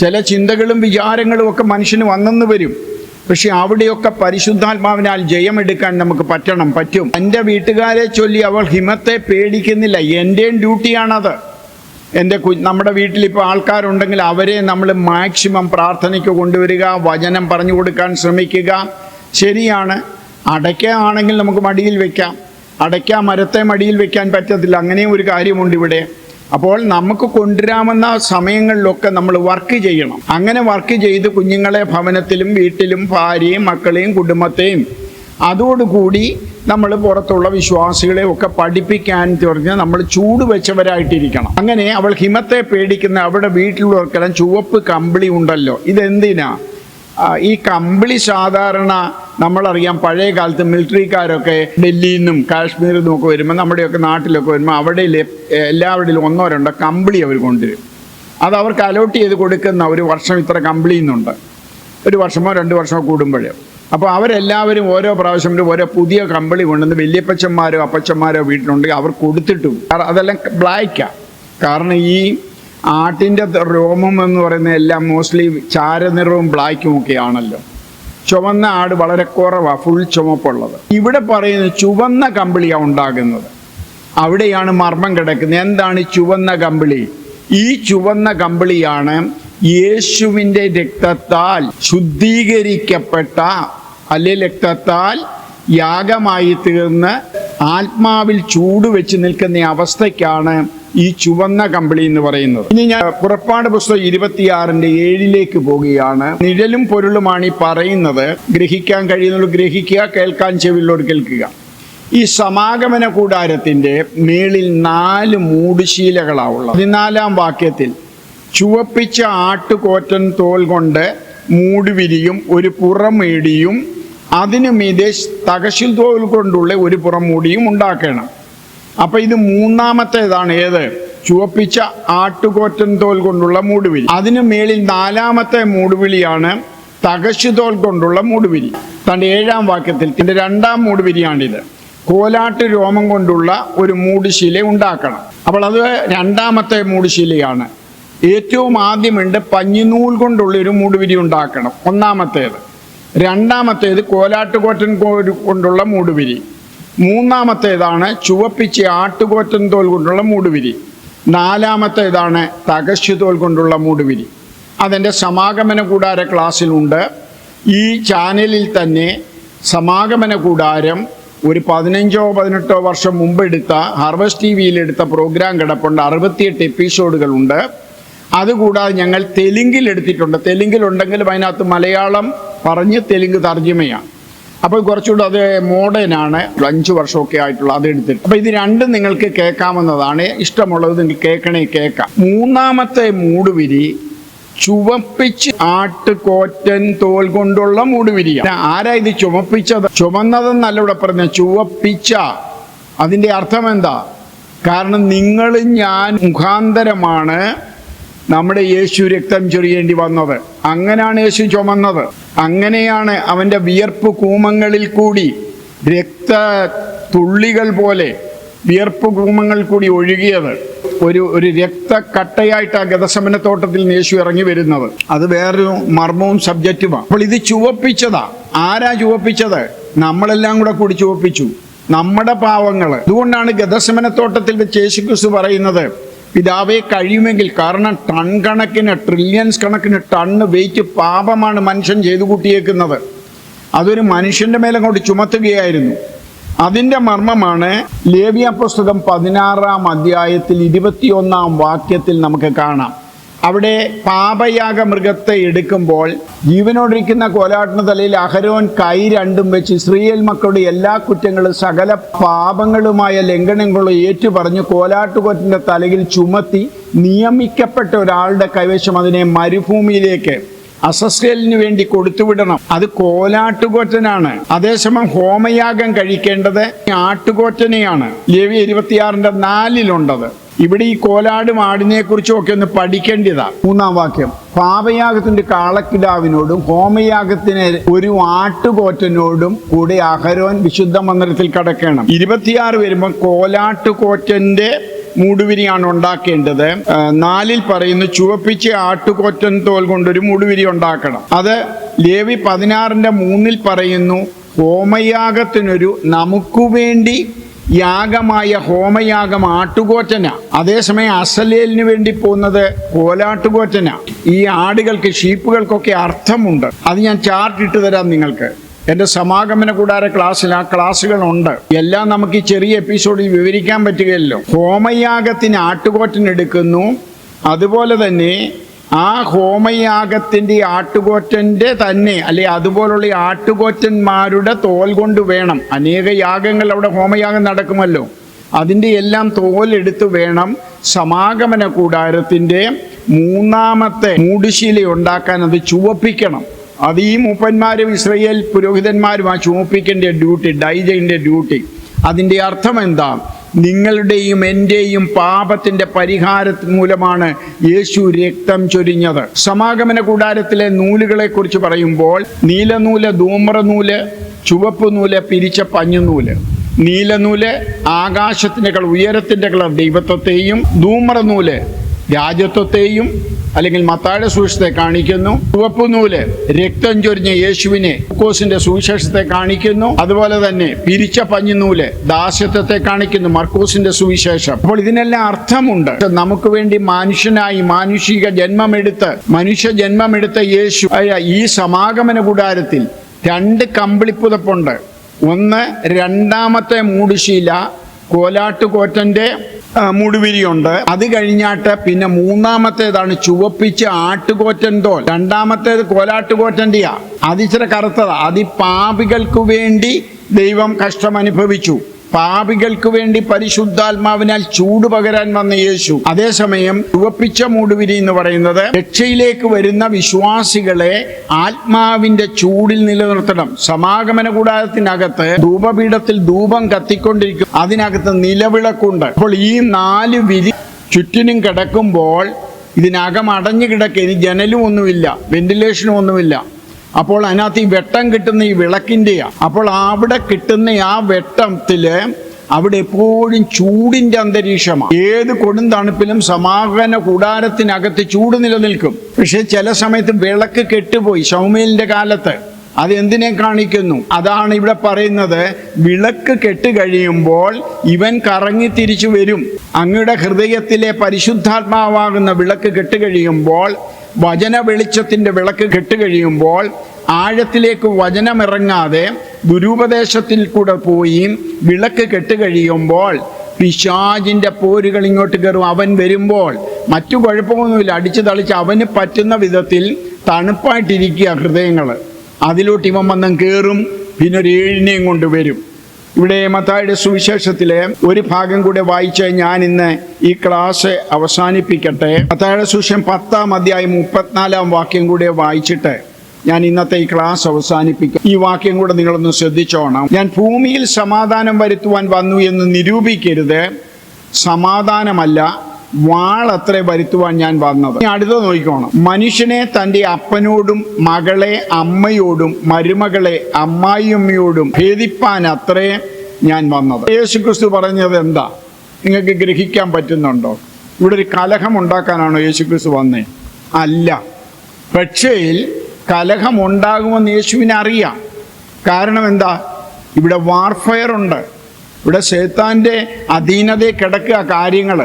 ചില ചിന്തകളും വിചാരങ്ങളും ഒക്കെ മനുഷ്യന് വന്നെന്ന് വരും. പക്ഷെ അവിടെയൊക്കെ പരിശുദ്ധാത്മാവിനാൽ ജയമെടുക്കാൻ നമുക്ക് പറ്റും. എൻ്റെ വീട്ടുകാരെ ചൊല്ലി അവൾ ഹിമത്തെ പേടിക്കുന്നില്ല. എൻ്റെയും ഡ്യൂട്ടിയാണത്. നമ്മുടെ വീട്ടിലിപ്പോൾ ആൾക്കാരുണ്ടെങ്കിൽ അവരെ നമ്മൾ മാക്സിമം പ്രാർത്ഥനയ്ക്ക് കൊണ്ടുവരിക, വചനം പറഞ്ഞു കൊടുക്കാൻ ശ്രമിക്കുക. ശരിയാണ്, അടയ്ക്ക ആണെങ്കിൽ നമുക്ക് മടിയിൽ വെക്കാം. അടയ്ക്ക മരത്തെ മടിയിൽ വെക്കാൻ പറ്റത്തില്ല. അങ്ങനെയും ഒരു കാര്യമുണ്ട് ഇവിടെ. അപ്പോൾ നമുക്ക് കൊണ്ടുവരാമെന്ന സമയങ്ങളിലൊക്കെ നമ്മൾ വർക്ക് ചെയ്യണം. അങ്ങനെ വർക്ക് ചെയ്ത് കുഞ്ഞുങ്ങളെ ഭവനത്തിലും വീട്ടിലും ഭാര്യയും മക്കളെയും കുടുംബത്തെയും അതോടുകൂടി നമ്മൾ പുറത്തുള്ള വിശ്വാസികളെ ഒക്കെ പഠിപ്പിക്കാൻ പറഞ്ഞാൽ നമ്മൾ ചൂട് വെച്ചവരായിട്ടിരിക്കണം. അങ്ങനെ അവൾ ഹിമത്തെ പേടിക്കുന്ന അവിടെ വീട്ടിലുള്ളവർക്കെല്ലാം ചുവപ്പ് കമ്പിളി ഉണ്ടല്ലോ. ഇതെന്തിനാ? ഈ കമ്പിളി സാധാരണ നമ്മളറിയാം, പഴയ കാലത്ത് മിലിറ്ററിക്കാരൊക്കെ ഡൽഹിയിൽ നിന്നും കാശ്മീരിൽ നിന്നും ഒക്കെ വരുമ്പോൾ, നമ്മുടെയൊക്കെ നാട്ടിലൊക്കെ വരുമ്പോൾ അവിടെ എല്ലാവരുടെയും 1-2 കമ്പിളി അവർ കൊണ്ടുവരും. അത് അവർക്ക് അലോട്ട് ചെയ്ത് കൊടുക്കുന്ന, ഒരു വർഷം ഇത്ര കമ്പിളി എന്നുണ്ട്, 1 വർഷമോ 2 വർഷമോ കൂടുമ്പോഴേ. അപ്പോൾ അവരെല്ലാവരും ഓരോ പ്രാവശ്യം ഓരോ പുതിയ കമ്പിളി കൊണ്ടുവന്ന് വലിയപ്പച്ചന്മാരോ അപ്പച്ചന്മാരോ വീട്ടിലുണ്ടെങ്കിൽ അവർ കൊടുത്തിട്ടും. അതെല്ലാം ബ്ലാക്കാണ്. കാരണം ഈ ആട്ടിൻ്റെ രോമം എന്ന് പറയുന്ന എല്ലാം മോസ്റ്റ്ലി ചാരനിറവും ബ്ലാക്കും ഒക്കെ ആണല്ലോ. ചുവന്ന ആട് വളരെ കുറവാണ് ഫുൾ ചുമപ്പുള്ളത്. ഇവിടെ പറയുന്നത് ചുവന്ന കമ്പിളിയാണ് ഉണ്ടാകുന്നത്. അവിടെയാണ് മർമ്മം കിടക്കുന്നത്. എന്താണ് ചുവന്ന കമ്പിളി? ഈ ചുവന്ന കമ്പിളിയാണ് യേശുവിൻ്റെ രക്തത്താൽ ശുദ്ധീകരിക്കപ്പെട്ട, അല്ലെ രക്തത്താൽ യാഗമായി തീർന്ന് ആത്മാവിൽ ചൂട് വെച്ച് നിൽക്കുന്ന അവസ്ഥയ്ക്കാണ് ഈ ചുവന്ന കമ്പിളി എന്ന് പറയുന്നത്. ഇനി ഞാൻ പുറപ്പാട് പുസ്തകം 26:7 പോവുകയാണ്. നിഴലും പൊരുളുമാണ് ഈ പറയുന്നത്. ഗ്രഹിക്കാൻ കഴിയുന്നവർ ഗ്രഹിക്കുക, കേൾക്കാൻ ചെവിയുള്ളവർ കേൾക്കുക. ഈ സമാഗമന കൂടാരത്തിൻ്റെ മേളിൽ 4 മൂടുശീലകളാണുള്ളത്. 14-ാം വാക്യത്തിൽ ചുവപ്പിച്ച ആട്ടുകോറ്റൻ തോൽ കൊണ്ട് മൂടുവിരിയും ഒരു പുറമേടിയും അതിനു മീതെ തകശിൽ തോൽ കൊണ്ടുള്ള ഒരു പുറമൂടിയും ഉണ്ടാക്കണം. അപ്പം ഇത് 3-ാമത്തേതാണ്. ഏത്? ചുവപ്പിച്ച ആട്ടുകോറ്റൻ തോൽ കൊണ്ടുള്ള മൂടുവിരി. അതിനു മേളിൽ 4-ാമത്തെ മൂടുവിളിയാണ് തകശുതോൽ കൊണ്ടുള്ള മൂടുവിരി. തൻ്റെ 7-ാം വാക്യത്തിൽ 2-ാം മൂടുവിരിയാണിത്. കോലാട്ട് രോമം കൊണ്ടുള്ള ഒരു മൂടുശീല ഉണ്ടാക്കണം. അപ്പോൾ അത് 2-ാമത്തെ മൂടുശീലയാണ്. ഏറ്റവും ആദ്യമുണ്ട് പഞ്ഞിനൂൽ കൊണ്ടുള്ള ഒരു മൂടുവിരി ഉണ്ടാക്കണം, 1-ാമത്തേത്. 2-ാമത്തേത് കോലാട്ടുകോറ്റൻ കൊണ്ടുള്ള മൂടുവിരി. 3-ാമത്തേതാണ് ചുവപ്പിച്ച ആട്ടുകോറ്റൻ തോൽ കൊണ്ടുള്ള മൂടുവിരി. 4-ാമത്തേതാണ് തകശുതോൽ കൊണ്ടുള്ള മൂടുവിരി. അതെൻ്റെ സമാഗമന കൂടാര ക്ലാസ്സിലുണ്ട്. ഈ ചാനലിൽ തന്നെ സമാഗമന കൂടാരം ഒരു 15-18 വർഷം മുമ്പ് എടുത്ത ഹാർവസ്റ്റ് TV എടുത്ത പ്രോഗ്രാം കിടപ്പുണ്ട്. 68 എപ്പിസോഡുകളുണ്ട്. അതുകൂടാതെ ഞങ്ങൾ തെലുങ്കിൽ എടുത്തിട്ടുണ്ട്. തെലുങ്കിലുണ്ടെങ്കിലും അതിനകത്ത് മലയാളം പറഞ്ഞ് തെലുങ്ക് തർജ്ജിമയാണ്. അപ്പോൾ കുറച്ചുകൂടെ അത് മോഡേണാണ്. 5 വർഷമൊക്കെ ആയിട്ടുള്ള അത് എടുത്തിട്ട്. അപ്പോൾ ഇത് രണ്ടും നിങ്ങൾക്ക് കേൾക്കാവുന്നതാണ്. ഇഷ്ടമുള്ളത് നിങ്ങൾക്ക് കേൾക്കാം. 3-ാമത്തെ മൂടുവിരി ചുവപ്പിച്ച് ആട്ടുകോറ്റൻ തോൽ കൊണ്ടുള്ള മൂടുവിരിയാണ്. ആരാ ഇത് ചുമപ്പിച്ചത്? ചുമന്നതെന്നല്ല ഇവിടെ പറഞ്ഞ, ചുവപ്പിച്ച. അതിൻ്റെ അർത്ഥം എന്താ? കാരണം നിങ്ങളും ഞാൻ മുഖാന്തരമാണ് നമ്മുടെ യേശു രക്തം ചൊരിയേണ്ടി വന്നത്. അങ്ങനെയാണ് യേശു ചുമന്നത്. അങ്ങനെയാണ് അവൻ്റെ വിയർപ്പ് കൂമങ്ങളിൽ കൂടി രക്ത തുള്ളികൾ പോലെ വിയർപ്പ് കൂമങ്ങൾ കൂടി ഒഴുകിയത്. ഒരു രക്തക്കട്ടയായിട്ട് ആ ഗെത്സമനെ തോട്ടത്തിൽ യേശു ഇറങ്ങി വരുന്നത്. അത് വേറൊരു മർമ്മവും സബ്ജക്റ്റുമാണ്. അപ്പോൾ ഇത് ചുവപ്പിച്ചതാ. ആരാ ചുവപ്പിച്ചത്? നമ്മളെല്ലാം കൂടി ചുവപ്പിച്ചു, നമ്മുടെ പാവങ്ങൾ. അതുകൊണ്ടാണ് ഗെത്സമനെ തോട്ടത്തിൽ വെച്ച് യേശുക്രിസ്തു പറയുന്നത്, പിതാവേ കഴിയുമെങ്കിൽ, കാരണം ടൺ കണക്കിന്, ട്രില്യൺസ് കണക്കിന് ടണ്ണ് വെയിറ്റ് പാപമാണ് മനുഷ്യൻ ചെയ്തു കൂട്ടിയേക്കുന്നത്. അതൊരു മനുഷ്യന്റെ മേലെ അങ്ങോട്ട് ചുമത്തുകയായിരുന്നു. അതിൻ്റെ മർമ്മമാണ് ലേവ്യ പുസ്തകം 16-ാം അധ്യായത്തിൽ 21-ാം വാക്യത്തിൽ നമുക്ക് കാണാം. അവിടെ പാപയാഗ മൃഗത്തെ എടുക്കുമ്പോൾ ജീവനോടിരിക്കുന്ന കോലാട്ടിന് തലയിൽ അഹരോൻ കൈ രണ്ടും വെച്ച് ഇസ്രായേൽ മക്കളുടെ എല്ലാ കുറ്റങ്ങളും സകല പാപങ്ങളുമായ ലംഘനങ്ങളും ഏറ്റുപറഞ്ഞ് കോലാട്ടുകൊറ്റൻ്റെ തലയിൽ ചുമത്തി നിയമിക്കപ്പെട്ട ഒരാളുടെ കൈവശം അതിനെ മരുഭൂമിയിലേക്ക് അസസ്രേലിന് വേണ്ടി കൊടുത്തുവിടണം. അത് കോലാട്ടുകൊറ്റനാണ്. അതേസമയം ഹോമയാഗം കഴിക്കേണ്ടത് ആട്ടുകൊറ്റനെയാണ്. ലേവ്യ 26:4 ഇവിടെ ഈ കോലാടും ആടിനെ കുറിച്ചും ഒക്കെ ഒന്ന് പഠിക്കേണ്ടതാ. 3-ാം വാക്യം, പാപയാഗത്തിന്റെ കാളക്കിടാവിനോടും ഹോമയാഗത്തിന് ഒരു ആട്ടുകൊറ്റനോടും കൂടെ അഹരോൻ വിശുദ്ധ മന്ദിരത്തിൽ കടക്കണം. 26 വരുമ്പോൾ കോലാട്ടുകൊറ്റന്റെ മൂടുവിരിയാണ് ഉണ്ടാക്കേണ്ടത്. 4 പറയുന്നു ചുവപ്പിച്ച് ആട്ടുകൊറ്റൻ തോൽ കൊണ്ടൊരു മൂടുവിരി ഉണ്ടാക്കണം. അത് ലേവി 16:3 പറയുന്നു ഹോമയാഗത്തിനൊരു നമുക്ക് വേണ്ടി യാഗമായ ഹോമയാഗം ആട്ടുകൊറ്റന. അതേസമയം അസലേലിന് വേണ്ടി പോകുന്നത് കോലാട്ടുകൊറ്റന. ഈ ആടുകൾക്ക്, ഷീപ്പുകൾക്കൊക്കെ അർത്ഥമുണ്ട്. അത് ഞാൻ ചാർട്ട് ഇട്ട് തരാം നിങ്ങൾക്ക്. എൻ്റെ സമാഗമന കൂടാര ക്ലാസ്സിൽ ആ ക്ലാസ്സുകളുണ്ട്. എല്ലാം നമുക്ക് ഈ ചെറിയ എപ്പിസോഡിൽ വിവരിക്കാൻ പറ്റുകയല്ലോ. ഹോമയാഗത്തിന് ആട്ടുകൊറ്റനെടുക്കുന്നു. അതുപോലെ തന്നെ ആ ഹോമയാഗത്തിൻ്റെ ആട്ടുകൊറ്റൻ്റെ തന്നെ, അല്ലെ അതുപോലുള്ള ആട്ടുകൊറ്റന്മാരുടെ തോൽ കൊണ്ട് വേണം. അനേക യാഗങ്ങൾ അവിടെ ഹോമയാഗം നടക്കുമല്ലോ. അതിൻ്റെ എല്ലാം തോലെടുത്ത് വേണം സമാഗമന കൂടാരത്തിൻ്റെ 3-ാമത്തെ മൂടുശീല ഉണ്ടാക്കാൻ. അത് ചുവപ്പിക്കണം. അത് ഈ മൂപ്പന്മാരും ഇസ്രായേൽ പുരോഹിതന്മാരും ആ ചുമപ്പിക്കേണ്ട ഡ്യൂട്ടി, ഡൈജയുടെ ഡ്യൂട്ടി. അതിൻ്റെ അർത്ഥം എന്താ? നിങ്ങളുടെയും എൻ്റെയും പാപത്തിൻ്റെ പരിഹാരം മൂലമാണ് യേശു രക്തം ചൊരിഞ്ഞത്. സമാഗമന കൂടാരത്തിലെ നൂലുകളെ കുറിച്ച് പറയുമ്പോൾ നീലനൂല്, ധൂമ്രനൂല്, ചുവപ്പ് നൂല്, പിരിച്ച പഞ്ഞുനൂല്. നീലനൂല് ആകാശത്തിൻ്റെ കളർ, ഉയരത്തിൻ്റെ കളർ ദൈവത്വത്തെയും, ധൂമ്രനൂല് രാജ്യത്വത്തെയും അല്ലെങ്കിൽ മത്തായിയുടെ സുവിശേഷത്തെ കാണിക്കുന്നു. ചുവപ്പ് നൂല് രക്തം ചൊരിഞ്ഞ യേശുവിനെ, ലൂക്കോസിന്റെ സുവിശേഷത്തെ കാണിക്കുന്നു. അതുപോലെ തന്നെ പിരിച്ച പഞ്ഞുനൂല് ദാസ്യത്വത്തെ കാണിക്കുന്നു, മർക്കോസിന്റെ സുവിശേഷം. അപ്പോൾ ഇതിനെല്ലാം അർത്ഥമുണ്ട്. നമുക്ക് വേണ്ടി മനുഷ്യനായി മാനുഷിക മനുഷ്യ ജന്മമെടുത്ത യേശു ഈ സമാഗമന കൂടാരത്തിൽ 2 കമ്പിളിപ്പുതപ്പുണ്ട്. ഒന്ന് 2-ാമത്തെ മൂടുശീല കോലാട്ടുകൊറ്റന്റെ മൂടുവിരിയുണ്ട്. അത് കഴിഞ്ഞാട്ട് പിന്നെ 3-ാമത്തേതാണ് ചുവപ്പിച്ച് ആട്ടുകൊറ്റൻ തോൽ. 2-ാമത്തേത് കോലാട്ടുകൊറ്റന്റെയാ. അതിച്ചിരി കറുത്തതാ. അത് പാപികൾക്ക് വേണ്ടി ദൈവം കഷ്ടം അനുഭവിച്ചു. പാപികൾക്ക് വേണ്ടി പരിശുദ്ധാത്മാവിനാൽ ചൂട് പകരാൻ വന്ന യേശു. അതേസമയം ചുവപ്പിച്ച മൂടുവിരി എന്ന് പറയുന്നത് രക്ഷയിലേക്ക് വരുന്ന വിശ്വാസികളെ ആത്മാവിന്റെ ചൂടിൽ നിലനിർത്തണം. സമാഗമന കൂടാരത്തിനകത്ത് ധൂപപീഠത്തിൽ ധൂപം കത്തിക്കൊണ്ടിരിക്കും. അതിനകത്ത് നിലവിളക്കുണ്ട്. അപ്പോൾ ഈ 4 വിരി ചുറ്റിനും കിടക്കുമ്പോൾ ഇതിനകം അടഞ്ഞു കിടക്കുക. ഇനി ജനലും ഒന്നുമില്ല, വെന്റിലേഷനും ഒന്നുമില്ല. അപ്പോൾ അതിനകത്ത് ഈ വെട്ടം കിട്ടുന്ന ഈ വിളക്കിൻ്റെയാണ്. അപ്പോൾ അവിടെ കിട്ടുന്ന ആ വെട്ടത്തില് അവിടെ എപ്പോഴും ചൂടിന്റെ അന്തരീക്ഷമാണ്. ഏത് കൊടും തണുപ്പിലും സമാഗമന കൂടാരത്തിനകത്ത് ചൂട് നിലനിൽക്കും. പക്ഷെ ചില സമയത്ത് വിളക്ക് കെട്ടുപോയി. ശൗമേലിന്റെ കാലത്ത് അത് എന്തിനെ കാണിക്കുന്നു? അതാണ് ഇവിടെ പറയുന്നത്. വിളക്ക് കെട്ട് കഴിയുമ്പോൾ ഇവൻ കറങ്ങി തിരിച്ചു വരും. അങ്ങയുടെ ഹൃദയത്തിലെ പരിശുദ്ധാത്മാവാകുന്ന വിളക്ക് കെട്ട് കഴിയുമ്പോൾ, വചന വെളിച്ചത്തിന്റെ വിളക്ക് കെട്ട് കഴിയുമ്പോൾ, ആഴത്തിലേക്ക് വചനമിറങ്ങാതെ ദുരുപദേശത്തിൽ കൂടെ പോയി വിളക്ക് കെട്ട് കഴിയുമ്പോൾ പിശാചിന്റെ പോരുകൾ ഇങ്ങോട്ട് കയറും. അവൻ വരുമ്പോൾ മറ്റു കുഴപ്പമൊന്നുമില്ല, അടിച്ചു തളിച്ച് അവന് പറ്റുന്ന വിധത്തിൽ തണുപ്പായിട്ടിരിക്കുക ഹൃദയങ്ങൾ. അതിലോട്ട് ഇവൻ വന്നും കയറും. പിന്നെ ഒരു 7-നെയും കൊണ്ടുവരും. ഇവിടെ മത്തായിയുടെ സുവിശേഷത്തിലെ ഒരു ഭാഗം കൂടെ വായിച്ച് ഞാൻ ഇന്ന് ഈ ക്ലാസ് അവസാനിപ്പിക്കട്ടെ. മത്തായിയുടെ സുവിശേഷം 10-ാം അധ്യായം 34-ാം വാക്യം കൂടെ വായിച്ചിട്ട് ഞാൻ ഇന്നത്തെ ഈ ക്ലാസ് അവസാനിപ്പിക്കും. ഈ വാക്യം കൂടെ നിങ്ങളൊന്ന് ശ്രദ്ധിച്ചോണം. ഞാൻ ഭൂമിയിൽ സമാധാനം വരുത്തുവാൻ വന്നു എന്ന് നിരൂപിക്കരുത്, സമാധാനമല്ല വാളത്രേ വരുത്തുവാൻ ഞാൻ വന്നത്. അടുത്ത നോക്കിക്കോണം. മനുഷ്യനെ തൻ്റെ അപ്പനോടും മകളെ അമ്മയോടും മരുമകളെ അമ്മായിയമ്മയോടും ഭേദിപ്പാൻ അത്രേ ഞാൻ വന്നത്. യേശുക്രിസ്തു പറഞ്ഞത് എന്താ? നിങ്ങൾക്ക് ഗ്രഹിക്കാൻ പറ്റുന്നുണ്ടോ? ഇവിടെ ഒരു കലഹം ഉണ്ടാക്കാനാണോ യേശുക്രിസ്തു വന്നേ? അല്ല. പക്ഷേ കലഹം ഉണ്ടാകുമെന്ന് യേശുവിനെ അറിയാം. കാരണം എന്താ? ഇവിടെ വാർഫെയർ ഉണ്ട്. ഇവിടെ ശൈത്താൻ്റെ അധീനതയിൽ കിടക്കുക കാര്യങ്ങൾ.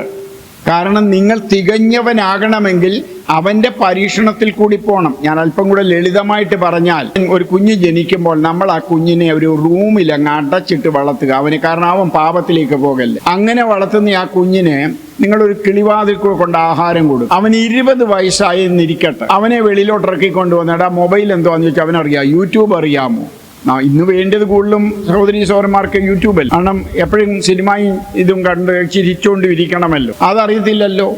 കാരണം നിങ്ങൾ തികഞ്ഞവനാകണമെങ്കിൽ അവൻ്റെ പരീക്ഷണത്തിൽ കൂടി പോകണം. ഞാൻ അല്പം കൂടെ ലളിതമായിട്ട് പറഞ്ഞാൽ, ഒരു കുഞ്ഞ് ജനിക്കുമ്പോൾ നമ്മൾ ആ കുഞ്ഞിനെ ഒരു റൂമിൽ അങ്ങ് അടച്ചിട്ട് വളർത്തുക. കാരണം അവൻ പാപത്തിലേക്ക് പോകല്ലേ. അങ്ങനെ വളർത്തുന്ന ആ കുഞ്ഞിനെ നിങ്ങളൊരു കിളിവാതിൽ കൊണ്ട് ആഹാരം കൊടുക്കും. അവന് 20 വയസ്സായി എന്നിരിക്കട്ടെ, അവനെ വെളിയിലോട്ട് ഇറക്കിക്കൊണ്ട് വന്നിട്ട് ആ മൊബൈൽ എന്തോന്ന് ചോദിച്ചാൽ അവനറിയാം. യൂട്യൂബ് അറിയാമോ? ഇന്ന് വേണ്ടത് കൂടുതലും സഹോദരി സഹോദരന്മാർക്ക് യൂട്യൂബിൽ. കാരണം എപ്പോഴും സിനിമയും ഇതും കണ്ട് ചിരിച്ചുകൊണ്ട് ഇരിക്കണമല്ലോ. അതറിയത്തില്ലല്ലോ.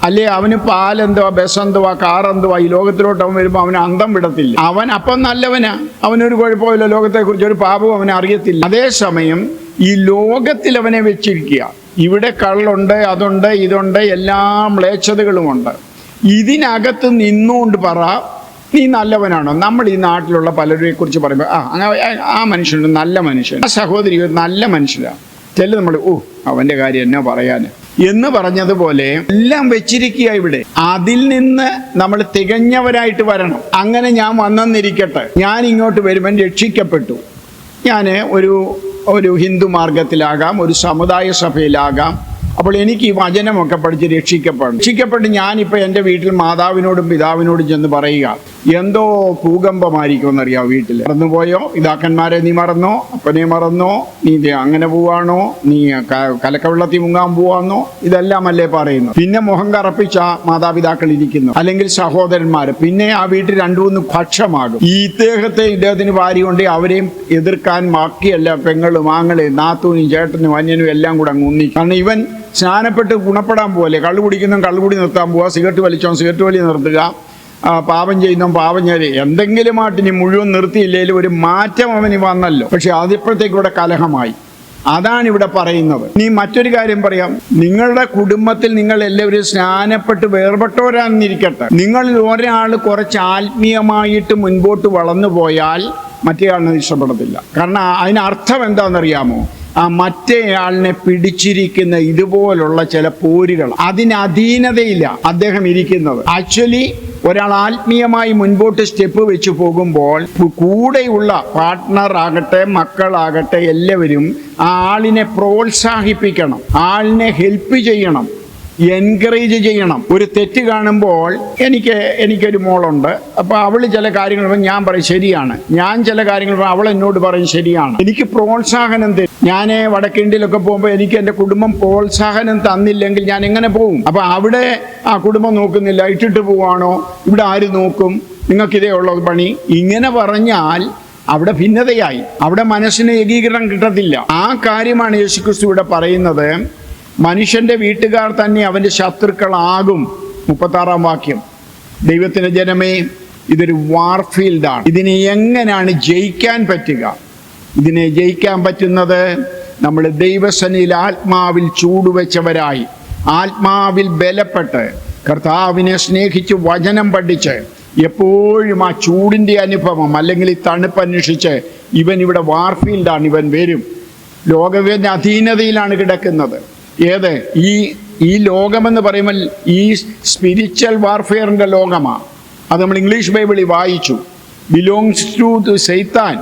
അല്ലേ അവന് പാലെന്തുവാ, ബസ് എന്തുവാ, കാർ എന്തുവാ, ഈ ലോകത്തിലോട്ട് അവൻ വരുമ്പോൾ അവന് അന്തം വിടത്തില്ല. അവൻ അപ്പം നല്ലവനാ, അവനൊരു കുഴപ്പമില്ല, ലോകത്തെക്കുറിച്ച് ഒരു പാപവും അവനെ അറിയത്തില്ല. അതേസമയം ഈ ലോകത്തിൽ അവനെ വെച്ചിരിക്കുക. ഇവിടെ കള്ളുണ്ട്, അതുണ്ട്, ഇതുണ്ട്, എല്ലാ മ്ലേച്ഛതകളുമുണ്ട്. ഇതിനകത്ത് നിന്നുകൊണ്ട് പറ, നീ നല്ലവനാണോ? നമ്മൾ ഈ നാട്ടിലുള്ള പലരെ കുറിച്ച് പറയുമ്പോൾ ആ മനുഷ്യനുണ്ട്, നല്ല മനുഷ്യൻ, ആ സഹോദരി ഒരു നല്ല മനുഷ്യരാണ്. നമ്മൾ അവൻ്റെ കാര്യം എന്നാ പറയാൻ എന്ന് പറഞ്ഞതുപോലെ എല്ലാം വെച്ചിരിക്കുക ഇവിടെ. അതിൽ നിന്ന് നമ്മൾ തികഞ്ഞവരായിട്ട് വരണം. അങ്ങനെ ഞാൻ വന്നെന്നിരിക്കട്ടെ, ഞാൻ ഇങ്ങോട്ട് വരുമ്പം രക്ഷിക്കപ്പെട്ടു. ഞാൻ ഒരു ഹിന്ദു മാർഗത്തിലാകാം, ഒരു സമുദായ സഭയിലാകാം. അപ്പോൾ എനിക്ക് ഈ വചനമൊക്കെ പഠിച്ച് രക്ഷിക്കപ്പെട്ട് ഞാനിപ്പോൾ എൻ്റെ വീട്ടിൽ മാതാവിനോടും പിതാവിനോടും ചെന്ന് പറയുക, എന്തോ ഭൂകമ്പമായിരിക്കുമെന്നറിയാം വീട്ടിൽ. മറന്നുപോയോ? പിതാക്കന്മാരെ നീ മറന്നോ? അപ്പനെ മറന്നോ? നീ അങ്ങനെ പോവാണോ? നീ കലക്കവെള്ളത്തിൽ മുങ്ങാൻ പോവാന്നോ? ഇതെല്ലാം അല്ലേ പറയുന്നു. പിന്നെ മുഖം കറപ്പിച്ച മാതാപിതാക്കൾ ഇരിക്കുന്നു, അല്ലെങ്കിൽ സഹോദരന്മാർ. പിന്നെ ആ വീട്ടിൽ 2-3 പക്ഷമാകും. ഇദ്ദേഹത്തിന് ഭാര്യ കൊണ്ട് അവരെയും എതിർക്കാൻ ബാക്കിയല്ല പെങ്ങളും ആങ്ങളെയും നാത്തൂനും ചേട്ടനും അന്യനും എല്ലാം കൂടെ അങ്ങ് ഒന്നിക്കും. കാരണം ഇവൻ സ്നാനപ്പെട്ട് ഗുണപ്പെടാൻ പോലെ കള്ളു കുടി നിർത്താൻ പോവുക, സിഗരറ്റ് വലി നിർത്തുക, പാപം ചെയ്യുന്നോ പാപം ചെയ്ത് എന്തെങ്കിലുമായിട്ട് ഇനി മുഴുവൻ നിർത്തിയില്ലെങ്കിലും ഒരു മാറ്റം അവന് വന്നല്ലോ. പക്ഷെ അതിപ്പോഴത്തേക്ക് ഇവിടെ കലഹമായി. അതാണ് ഇവിടെ പറയുന്നത്. ഇനി മറ്റൊരു കാര്യം പറയാം. നിങ്ങളുടെ കുടുംബത്തിൽ നിങ്ങൾ എല്ലാവരും സ്നാനപ്പെട്ട് വേർപെട്ടവരാന്നിരിക്കട്ടെ, നിങ്ങളിൽ ഒരാൾ കുറച്ച് ആത്മീയമായിട്ട് മുൻപോട്ട് വളർന്നു പോയാൽ മറ്റേ ആളിനെ ഇഷ്ടപ്പെടത്തില്ല. കാരണം അതിനർത്ഥം എന്താണെന്നറിയാമോ? ആ മറ്റേയാളിനെ പിടിച്ചിരിക്കുന്ന ഇതുപോലുള്ള ചില പോരുകൾ, അതിന് അധീനതയില്ല അദ്ദേഹം ഇരിക്കുന്നത്. ആക്ച്വലി ഒരാൾ ആത്മീയമായി മുൻപോട്ട് സ്റ്റെപ്പ് വെച്ച് പോകുമ്പോൾ കൂടെയുള്ള പാർട്ട്ണർ ആകട്ടെ, മക്കളാകട്ടെ, എല്ലാവരും ആ ആളിനെ പ്രോത്സാഹിപ്പിക്കണം, ആളിനെ ഹെൽപ്പ് ചെയ്യണം, എൻകറേജ് ചെയ്യണം. ഒരു തെറ്റ് കാണുമ്പോൾ എനിക്കൊരു മോളുണ്ട്. അപ്പോൾ അവൾ ചില കാര്യങ്ങൾ ഞാൻ പറയും ശരിയാണ്, ഞാൻ ചില കാര്യങ്ങൾ അവൾ എന്നോട് പറയും ശരിയാണ്. എനിക്ക് പ്രോത്സാഹനം തരും. ഞാൻ വടക്കേണ്ടിയിലൊക്കെ പോകുമ്പോൾ എനിക്ക് എൻ്റെ കുടുംബം പ്രോത്സാഹനം തന്നില്ലെങ്കിൽ ഞാൻ എങ്ങനെ പോകും? അപ്പോൾ അവിടെ ആ കുടുംബം നോക്കുന്നില്ല, ഇട്ടിട്ട് പോവാണോ, ഇവിടെ ആര് നോക്കും, നിങ്ങൾക്കിതേ ഉള്ളത് പണി, ഇങ്ങനെ പറഞ്ഞാൽ അവിടെ ഭിന്നതയായി, അവിടെ മനസ്സിന് ഏകീകരണം കിട്ടത്തില്ല. ആ കാര്യമാണ് യേശുക്രിസ്തു ഇവിടെ പറയുന്നത്. മനുഷ്യൻ്റെ വീട്ടുകാർ തന്നെ അവൻ്റെ ശത്രുക്കളാകും. 36-ാം വാക്യം. ദൈവത്തിൻ്റെ ജനമേ, ഇതൊരു വാർഫീൽഡാണ്. ഇതിനെ എങ്ങനെയാണ് ജയിക്കാൻ പറ്റുക? ഇതിനെ ജയിക്കാൻ പറ്റുന്നത് നമ്മൾ ദൈവസന്നിധിയിൽ ആത്മാവിൽ ചൂടുവെച്ചവരായി, ആത്മാവിൽ ബലപ്പെട്ട്, കർത്താവിനെ സ്നേഹിച്ച് വചനം പഠിച്ച്, എപ്പോഴും ആ ചൂടിൻ്റെ അനുഭവം അല്ലെങ്കിൽ ഈ തണുപ്പ് അന്വേഷിച്ച് ഇവൻ ഇവിടെ വാർഫീൽഡാണ്. ഇവൻ വരും. ലോകത്തിൻ്റെ അധീനതയിലാണ് കിടക്കുന്നത്. ഏത്? ഈ ലോകമെന്ന് പറയുമ്പോൾ ഈ സ്പിരിച്വൽ വാർഫെയറിൻ്റെ ലോകമാണ്. അത് നമ്മൾ ഇംഗ്ലീഷ് ബൈബിളിൽ വായിച്ചു. ബിലോങ്സ് ടു സൈത്താൻ.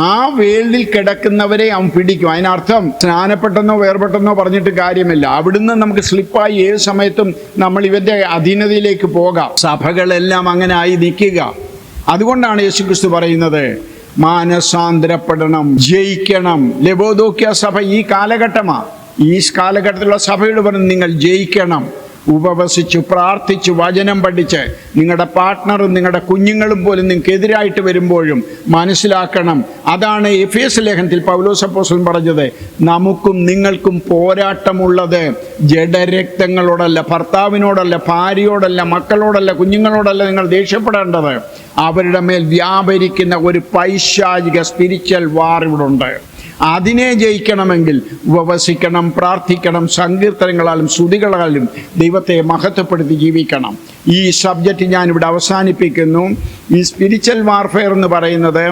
ആ വേൾഡിൽ കിടക്കുന്നവരെ അവൻ പിടിക്കും. അതിനർത്ഥം സ്നാനപ്പെട്ടെന്നോ വേർപെട്ടെന്നോ പറഞ്ഞിട്ട് കാര്യമില്ല. അവിടുന്ന് നമുക്ക് സ്ലിപ്പായി ഏത് സമയത്തും നമ്മൾ ഇവൻ്റെ അധീനതയിലേക്ക് പോകാം. സഭകളെല്ലാം അങ്ങനെ ആയി നിൽക്കുക. അതുകൊണ്ടാണ് യേശുക്രിസ്തു പറയുന്നത്, മാനസാന്തരപ്പെടണം, ജയിക്കണം. ലവോദോക്യ സഭ ഈ കാലഘട്ടമാണ്. ഈ കാലഘട്ടത്തിലുള്ള സഭയോട് പറഞ്ഞു, നിങ്ങൾ ജയിക്കണം. ഉപവസിച്ചു പ്രാർത്ഥിച്ചു വചനം പഠിച്ച് നിങ്ങളുടെ പാർട്ട്ണറും നിങ്ങളുടെ കുഞ്ഞുങ്ങളും പോലും നിങ്ങൾക്ക് എതിരായിട്ട് വരുമ്പോഴും മനസ്സിലാക്കണം. അതാണ് എഫേസ്യ ലേഖനത്തിൽ പൗലോസ് അപ്പോസ്തലൻ പറഞ്ഞത്, നമുക്കും നിങ്ങൾക്കും പോരാട്ടമുള്ളത് ജഡരക്തങ്ങളോടല്ല, ഭർത്താവിനോടല്ല, ഭാര്യയോടല്ല, മക്കളോടല്ല, കുഞ്ഞുങ്ങളോടല്ല നിങ്ങൾ ദേഷ്യപ്പെടേണ്ടത്. അവരുടെ മേൽ വ്യാപരിക്കുന്ന ഒരു പൈശാചിക സ്പിരിച്വൽ വാർ ഇവിടെ ഉണ്ട്. അതിനെ ജയിക്കണമെങ്കിൽ ഉപവസിക്കണം, പ്രാർത്ഥിക്കണം, സങ്കീർത്തനങ്ങളാലും സ്തുതികളാലും ദൈവത്തെ മഹത്വപ്പെടുത്തി ജീവിക്കണം. ഈ സബ്ജക്റ്റ് ഞാനിവിടെ അവസാനിപ്പിക്കുന്നു. ഈ സ്പിരിച്വൽ വാർഫെയർ എന്ന് പറയുന്നത്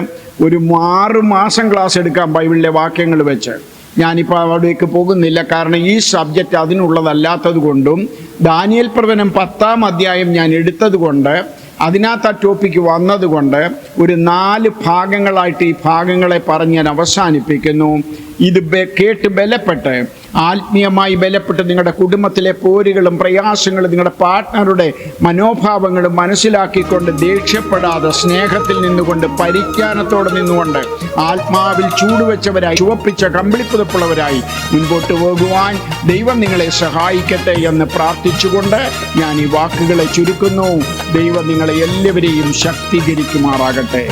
ഒരു 6 മാസം ക്ലാസ് എടുക്കാം ബൈബിളിലെ വാക്യങ്ങൾ വെച്ച്. ഞാനിപ്പോൾ അവിടേക്ക് പോകുന്നില്ല, കാരണം ഈ സബ്ജക്റ്റ് അതിനുള്ളതല്ലാത്തത് കൊണ്ടും ദാനിയേൽ പ്രവചനം 10-ാം അധ്യായം ഞാൻ എടുത്തതുകൊണ്ട്, അതിനകത്ത് ആ ടോപ്പിക്ക് വന്നതുകൊണ്ട് ഒരു 4 ഭാഗങ്ങളായിട്ട് ഈ ഭാഗങ്ങളെ പറഞ്ഞ് ഞാൻ അവസാനിപ്പിക്കുന്നു. ഇത് കേട്ട് ബലപ്പെട്ട്, ആത്മീയമായി ബലപ്പെട്ട്, നിങ്ങളുടെ കുടുംബത്തിലെ പോരുകളും പ്രയാസങ്ങളും നിങ്ങളുടെ പാർട്ട്ണറുടെ മനോഭാവങ്ങളും മനസ്സിലാക്കിക്കൊണ്ട്, ദേഷ്യപ്പെടാതെ സ്നേഹത്തിൽ നിന്നുകൊണ്ട്, പരിജ്ഞാനത്തോടെ നിന്നുകൊണ്ട്, ആത്മാവിൽ ചൂടുവെച്ചവരായി, ചുവപ്പിച്ച കമ്പിളിപ്പുതപ്പുള്ളവരായി മുൻപോട്ട് പോകുവാൻ ദൈവം നിങ്ങളെ സഹായിക്കട്ടെ എന്ന് പ്രാർത്ഥിച്ചുകൊണ്ട് ഞാൻ ഈ വാക്കുകളെ ചുരുക്കുന്നു. ദൈവം നിങ്ങളെ എല്ലാവരെയും ശക്തീകരിക്കുമാറാകട്ടെ.